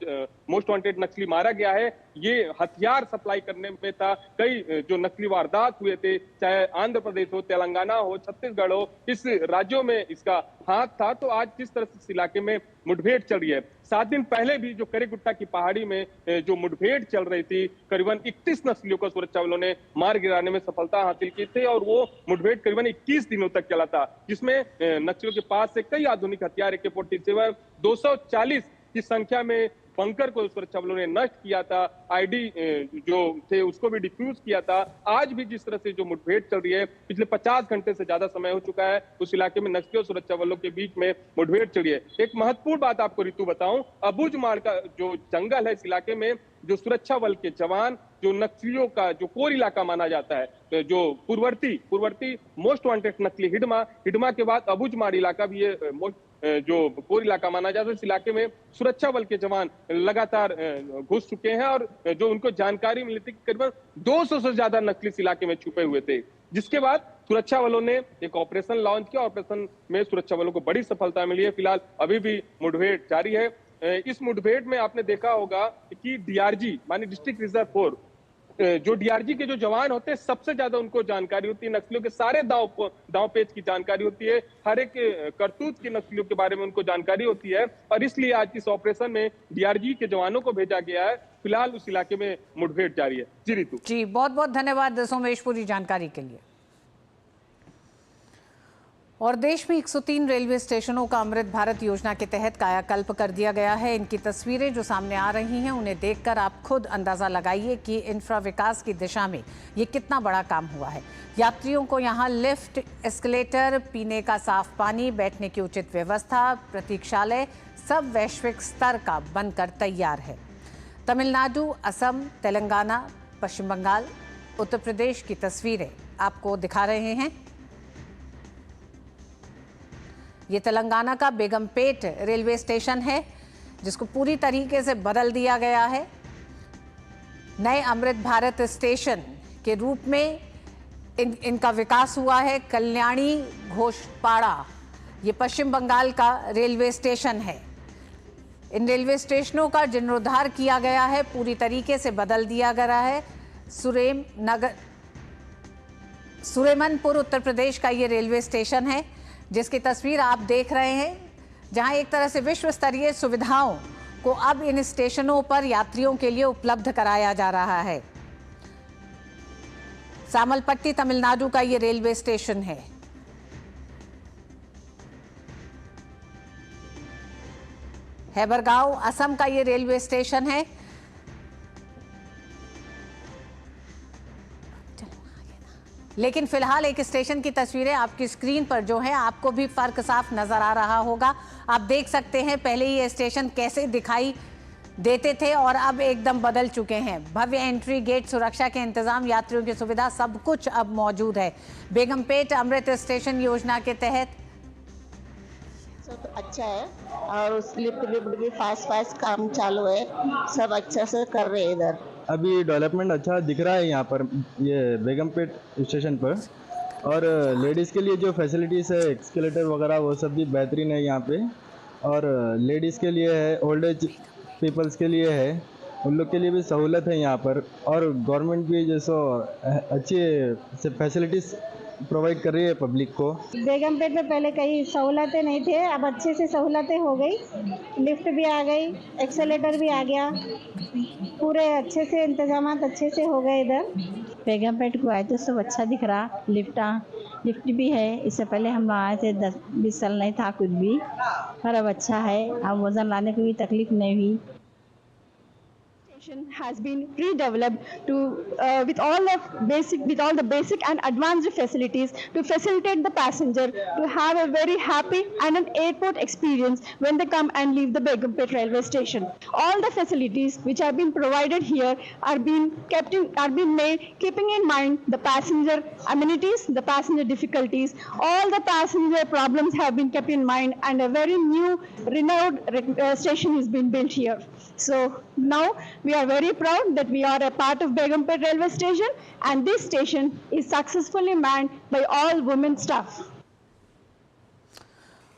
मोस्ट वांटेड नक्सली मारा गया है, ये हथियार सप्लाई करने में था। कई जो नक्सली वारदात हुए थे, चाहे आंध्र प्रदेश हो, तेलंगाना हो, छत्तीसगढ़ हो, इस राज्यों में इसका हाथ था। तो आज जिस तरह से इस इलाके में मुठभेड़ चल रही है, 7 दिन पहले भी जो करेगुट्टा की पहाड़ी में जो मुठभेड़ चल रही थी, करीबन 31 नक्सलियों को सुरक्षा बलों ने मार गिराने में सफलता हासिल की थी और वो मुठभेड़ करीबन 21 दिनों तक चला था, जिसमें नक्सलियों के पास से कई आधुनिक हथियार, AK-47, 240 की संख्या में बंकर को सुरक्षा बलों ने नष्ट किया था। आईडी जो थे उसको भी डिफ्यूज किया था। आज भी जिस तरह से जो मुठभेड़ चल रही है, पिछले 50 घंटे से ज्यादा समय हो चुका है, उस इलाके में नक्सलियों सुरक्षा बलों के बीच में मुठभेड़ चल रही है। एक महत्वपूर्ण बात आपको ऋतु बताऊं, अबूझमाड़ का जो जंगल है, इस इलाके में जो सुरक्षा बल के जवान, जो नक्सलियों का जो कोर इलाका माना जाता है, जो पूर्ववर्ती मोस्ट वांटेड नक्सली हिडमा के बाद अबूझमाड़ इलाका भी ये जो कोर इलाका माना जाता है। इस इलाके में सुरक्षा बल के जवान लगातार घुस चुके हैं और जो उनको जानकारी मिली थी कि करीबन 200 से ज्यादा नक्सली इस इलाके में छुपे हुए थे, जिसके बाद सुरक्षा बलों ने एक ऑपरेशन लॉन्च किया। ऑपरेशन में सुरक्षा बलों को बड़ी सफलता मिली है। फिलहाल अभी भी मुठभेड़ जारी है। इस मुठभेड़ में आपने देखा होगा कि डीआरजी माने डिस्ट्रिक्ट रिजर्व फोर्स, जो डीआरजी के जो जवान होते हैं सबसे ज्यादा उनको जानकारी होती है, नक्सलियों के सारे दांव पेच की जानकारी होती है, हर एक करतूत की नक्सलियों के बारे में उनको जानकारी होती है, और इसलिए आज इस ऑपरेशन में डीआरजी के जवानों को भेजा गया है। फिलहाल उस इलाके में मुठभेड़ जारी है। जी रितु। जी, बहुत बहुत धन्यवाद सोमेश पूरी जानकारी के लिए। और देश में 103 रेलवे स्टेशनों का अमृत भारत योजना के तहत कायाकल्प कर दिया गया है। इनकी तस्वीरें जो सामने आ रही हैं उन्हें देखकर आप खुद अंदाजा लगाइए कि इंफ्रा विकास की दिशा में ये कितना बड़ा काम हुआ है। यात्रियों को यहाँ लिफ्ट, एस्केलेटर, पीने का साफ पानी, बैठने की उचित व्यवस्था, प्रतीक्षालय सब वैश्विक स्तर का बनकर तैयार है। तमिलनाडु, असम, तेलंगाना, पश्चिम बंगाल, उत्तर प्रदेश की तस्वीरें आपको दिखा रहे हैं। ये तेलंगाना का बेगमपेट रेलवे स्टेशन है जिसको पूरी तरीके से बदल दिया गया है। नए अमृत भारत स्टेशन के रूप में इनका विकास हुआ है। कल्याणी घोषपाड़ा ये पश्चिम बंगाल का रेलवे स्टेशन है। इन रेलवे स्टेशनों का जीर्णोद्धार किया गया है, पूरी तरीके से बदल दिया गया है। सुरेमनपुर उत्तर प्रदेश का ये रेलवे स्टेशन है जिसकी तस्वीर आप देख रहे हैं, जहां एक तरह से विश्व स्तरीय सुविधाओं को अब इन स्टेशनों पर यात्रियों के लिए उपलब्ध कराया जा रहा है। सामलपट्टी तमिलनाडु का ये रेलवे स्टेशन है। हैबरगांव असम का ये रेलवे स्टेशन है। लेकिन फिलहाल एक स्टेशन की तस्वीरें आपकी स्क्रीन पर जो है आपको भी फर्क साफ नजर आ रहा होगा। आप देख सकते हैं पहले ये स्टेशन कैसे दिखाई देते थे और अब एकदम बदल चुके हैं। भव्य एंट्री गेट, सुरक्षा के इंतजाम, यात्रियों की सुविधा सब कुछ अब मौजूद है। बेगमपेट अमृत स्टेशन योजना के तहत सब अच्छा है और उस लिफ्ट भी फास्ट काम चालू है, सब अच्छा से कर रहे हैं इधर। अभी डेवलपमेंट अच्छा दिख रहा है यहाँ पर, ये बेगमपेट स्टेशन पर। और लेडीज़ के लिए जो फैसिलिटीज़ है, एक्सकेलेटर वगैरह वो सब भी बेहतरीन है यहाँ पे। और लेडीज़ के लिए है, ओल्ड एज पीपल्स के लिए है, उन लोग के लिए भी सहूलत है यहाँ पर। और गवर्नमेंट भी जैसो अच्छी फैसिलिटीज़ प्रोवाइड कर रही है पब्लिक को। बेगमपेट में पहले कई सहूलतें नहीं थे, अब अच्छे से सहूलतें हो गई। लिफ्ट भी आ गई, एक्सेलेटर भी आ गया, पूरे अच्छे से इंतजाम अच्छे से हो गए इधर। बेगमपेट को आए तो सब अच्छा दिख रहा। लिफ्ट भी है, इससे पहले हम आए थे 10-20 साल नहीं था कुछ भी, पर अब अच्छा है। अब वजन लाने की भी तकलीफ नहीं हुई। Has been redeveloped to with all the basic and advanced facilities to facilitate the passenger to have a very happy and an airport experience when they come and leave the Begumpet railway station. All the facilities which have been provided here are being made keeping in mind the passenger amenities, the passenger difficulties. All the passenger problems have been kept in mind, and a very new renowned station has been built here. So now we are very proud that we are a part of Begumpet railway station, and this station is successfully manned by all women staff.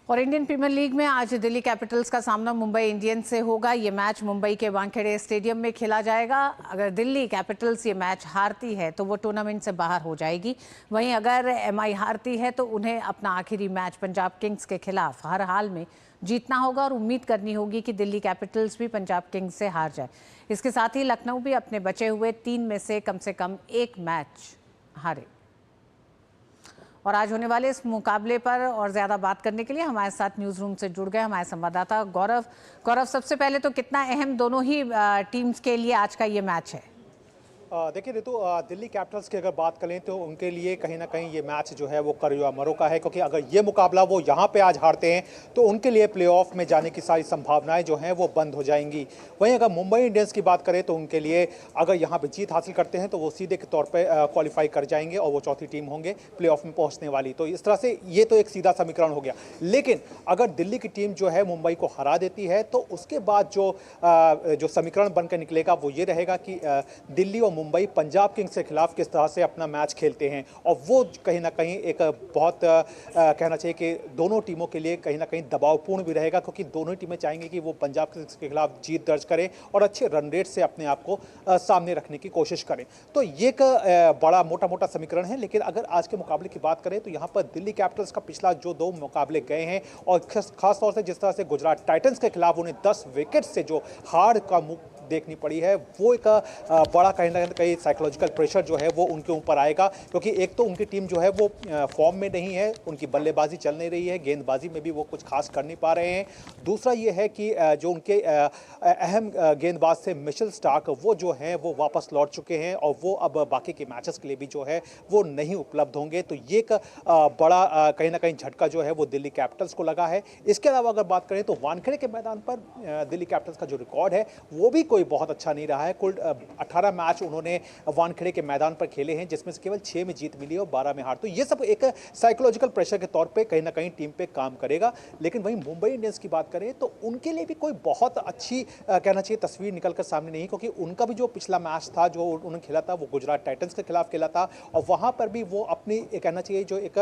और Indian premiere league में आज Delhi Capitals का सामना Mumbai Indians से होगा। ये match Mumbai के Wankhede stadium में खेला जाएगा। अगर दिल्ली कैपिटल्स ये मैच हारती है तो वो टूर्नामेंट से बाहर हो जाएगी। वहीं अगर एमआई हारती है तो उन्हें अपना आखिरी मैच पंजाब किंग्स के खिलाफ हर हाल में जीतना होगा और उम्मीद करनी होगी कि दिल्ली कैपिटल्स भी पंजाब किंग्स से हार जाए। इसके साथ ही लखनऊ भी अपने बचे हुए 3 में से कम एक मैच हारे। और आज होने वाले इस मुकाबले पर और ज़्यादा बात करने के लिए हमारे साथ न्यूज़ रूम से जुड़ गए हमारे संवाददाता गौरव, सबसे पहले तो कितना अहम दोनों ही टीम्स के लिए आज का ये मैच है? देखिए रितु, दिल्ली कैपिटल्स की अगर बात करें तो उनके लिए कहीं ना कहीं ये मैच जो है वो करो या मरो का है, क्योंकि अगर ये मुकाबला वो यहाँ पे आज हारते हैं तो उनके लिए प्लेऑफ में जाने की सारी संभावनाएं जो हैं वो बंद हो जाएंगी। वहीं अगर मुंबई इंडियंस की बात करें तो उनके लिए अगर यहाँ पे जीत हासिल करते हैं तो वो सीधे के तौर पर क्वालिफाई कर जाएंगे और वो चौथी टीम होंगे प्लेऑफ में पहुँचने वाली। तो इस तरह से ये तो एक सीधा समीकरण हो गया। लेकिन अगर दिल्ली की टीम जो है मुंबई को हरा देती है तो उसके बाद जो समीकरण बनकर निकलेगा वो ये रहेगा कि दिल्ली और मुंबई पंजाब किंग्स के खिलाफ किस तरह से अपना मैच खेलते हैं, और वो कहीं ना कहीं एक बहुत कहना चाहिए कि दोनों टीमों के लिए कहीं ना कहीं दबावपूर्ण भी रहेगा, क्योंकि दोनों ही टीमें चाहेंगी कि वो पंजाब किंग्स के खिलाफ जीत दर्ज करें और अच्छे रन रेट से अपने आप को सामने रखने की कोशिश करें। तो ये एक बड़ा मोटा समीकरण है। लेकिन अगर आज के मुकाबले की बात करें तो यहाँ पर दिल्ली कैपिटल्स का पिछला जो 2 मुकाबले गए हैं, और खास तौर से जिस तरह से गुजरात टाइटंस के खिलाफ उन्हें 10 विकेट से जो हार का मुख देखनी पड़ी है, वो एक बड़ा कहीं ना कहीं साइकोलॉजिकल प्रेशर जो है वो उनके ऊपर आएगा, क्योंकि एक तो उनकी टीम जो है वो फॉर्म में नहीं है, उनकी बल्लेबाजी चल नहीं रही है, गेंदबाजी में भी वो कुछ खास कर नहीं पा रहे हैं। दूसरा ये है कि जो उनके अहम गेंदबाज थे मिशेल स्टार्क, वो जो हैं वो वापस लौट चुके हैं और वो अब बाकी के मैचेस के लिए भी जो है वो नहीं उपलब्ध होंगे। तो ये एक बड़ा कहीं ना कहीं झटका जो है वो दिल्ली कैपिटल्स को लगा है। इसके अलावा अगर बात करें तो वानखेड़े के मैदान पर दिल्ली कैपिटल्स का जो रिकॉर्ड है वो भी कोई बहुत अच्छा नहीं रहा है। कुल 18 मैच उन्होंने वानखेड़े के मैदान पर खेले हैं, जिसमें से केवल 6 में जीत मिली और 12 में हार। तो ये सब एक साइकोलॉजिकल प्रेशर के तौर पे कहीं ना कहीं टीम पे काम करेगा। लेकिन वहीं मुंबई इंडियंस की बात करें तो उनके लिए भी कोई बहुत अच्छी कहना चाहिए तस्वीर निकलकर सामने नहीं, क्योंकि उनका भी जो पिछला मैच था जो उन्होंने खेला था वो गुजरात टाइटंस के खिलाफ खेला था, और वहां पर भी वो अपनी कहना चाहिए जो एक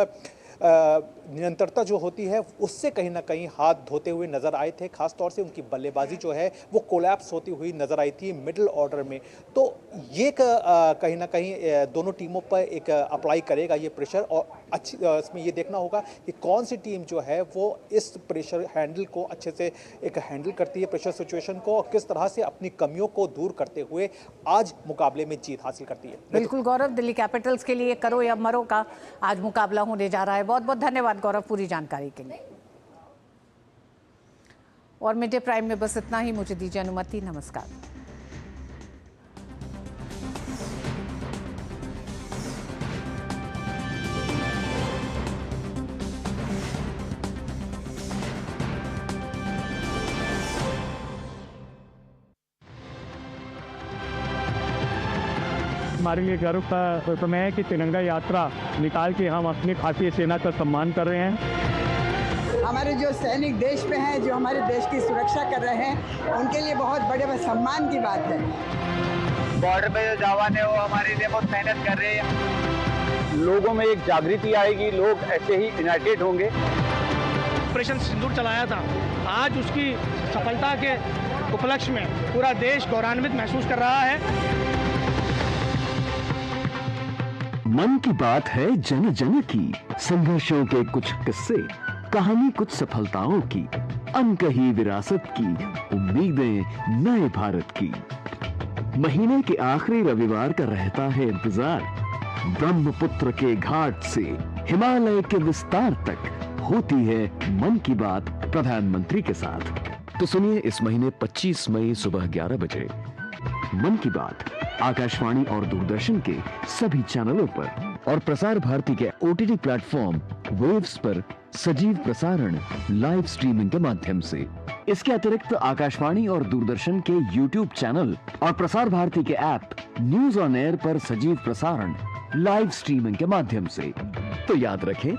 निरंतरता जो होती है उससे कहीं ना कहीं हाथ धोते हुए नजर आए थे। खासतौर से उनकी बल्लेबाजी जो है वो कोलैप्स होती हुई नजर आई थी मिडिल ऑर्डर में। तो ये कहीं ना कहीं दोनों टीमों पर एक अप्लाई करेगा ये प्रेशर, और अच्छी इसमें ये देखना होगा कि कौन सी टीम जो है वो इस प्रेशर हैंडल को अच्छे से एक हैंडल करती है, प्रेशर सिचुएशन को, और किस तरह से अपनी कमियों को दूर करते हुए आज मुकाबले में जीत हासिल करती है। बिल्कुल गौरव, दिल्ली कैपिटल्स के लिए करो या मरो का आज मुकाबला होने जा रहा है। बहुत बहुत धन्यवाद गौरव पूरी जानकारी के लिए। और मिड डे प्राइम में बस इतना ही, मुझे दीजिए अनुमति, नमस्कार। हमारे लिए गर्व का समय है कि तिरंगा यात्रा निकाल के हम अपनी भारतीय सेना का सम्मान कर रहे हैं। हमारे जो सैनिक देश में हैं, जो हमारे देश की सुरक्षा कर रहे हैं, उनके लिए बहुत बड़े सम्मान की बात है। बॉर्डर पे जो जवान है वो हमारे लिए बहुत मेहनत कर रहे हैं। लोगों में एक जागृति आएगी, लोग ऐसे ही यूनाइटेड होंगे। ऑपरेशन सिंदूर चलाया था, आज उसकी सफलता के उपलक्ष्य में पूरा देश गौरवान्वित महसूस कर रहा है। मन की बात है जन जन की, संघर्षों के कुछ किस्से, कहानी कुछ सफलताओं की, अनकही विरासत की, उम्मीदें नए भारत की। महीने के आखिरी रविवार का रहता है इंतजार, ब्रह्मपुत्र के घाट से हिमालय के विस्तार तक होती है मन की बात प्रधानमंत्री के साथ। तो सुनिए इस महीने 25 मई सुबह 11 बजे मन की बात आकाशवाणी और दूरदर्शन के सभी चैनलों पर और प्रसार भारती के OTT प्लेटफॉर्म वेव्स पर सजीव प्रसारण लाइव स्ट्रीमिंग के माध्यम से। इसके अतिरिक्त आकाशवाणी और दूरदर्शन के YouTube चैनल और प्रसार भारती के ऐप न्यूज ऑन एयर पर सजीव प्रसारण लाइव स्ट्रीमिंग के माध्यम से। तो याद रखें,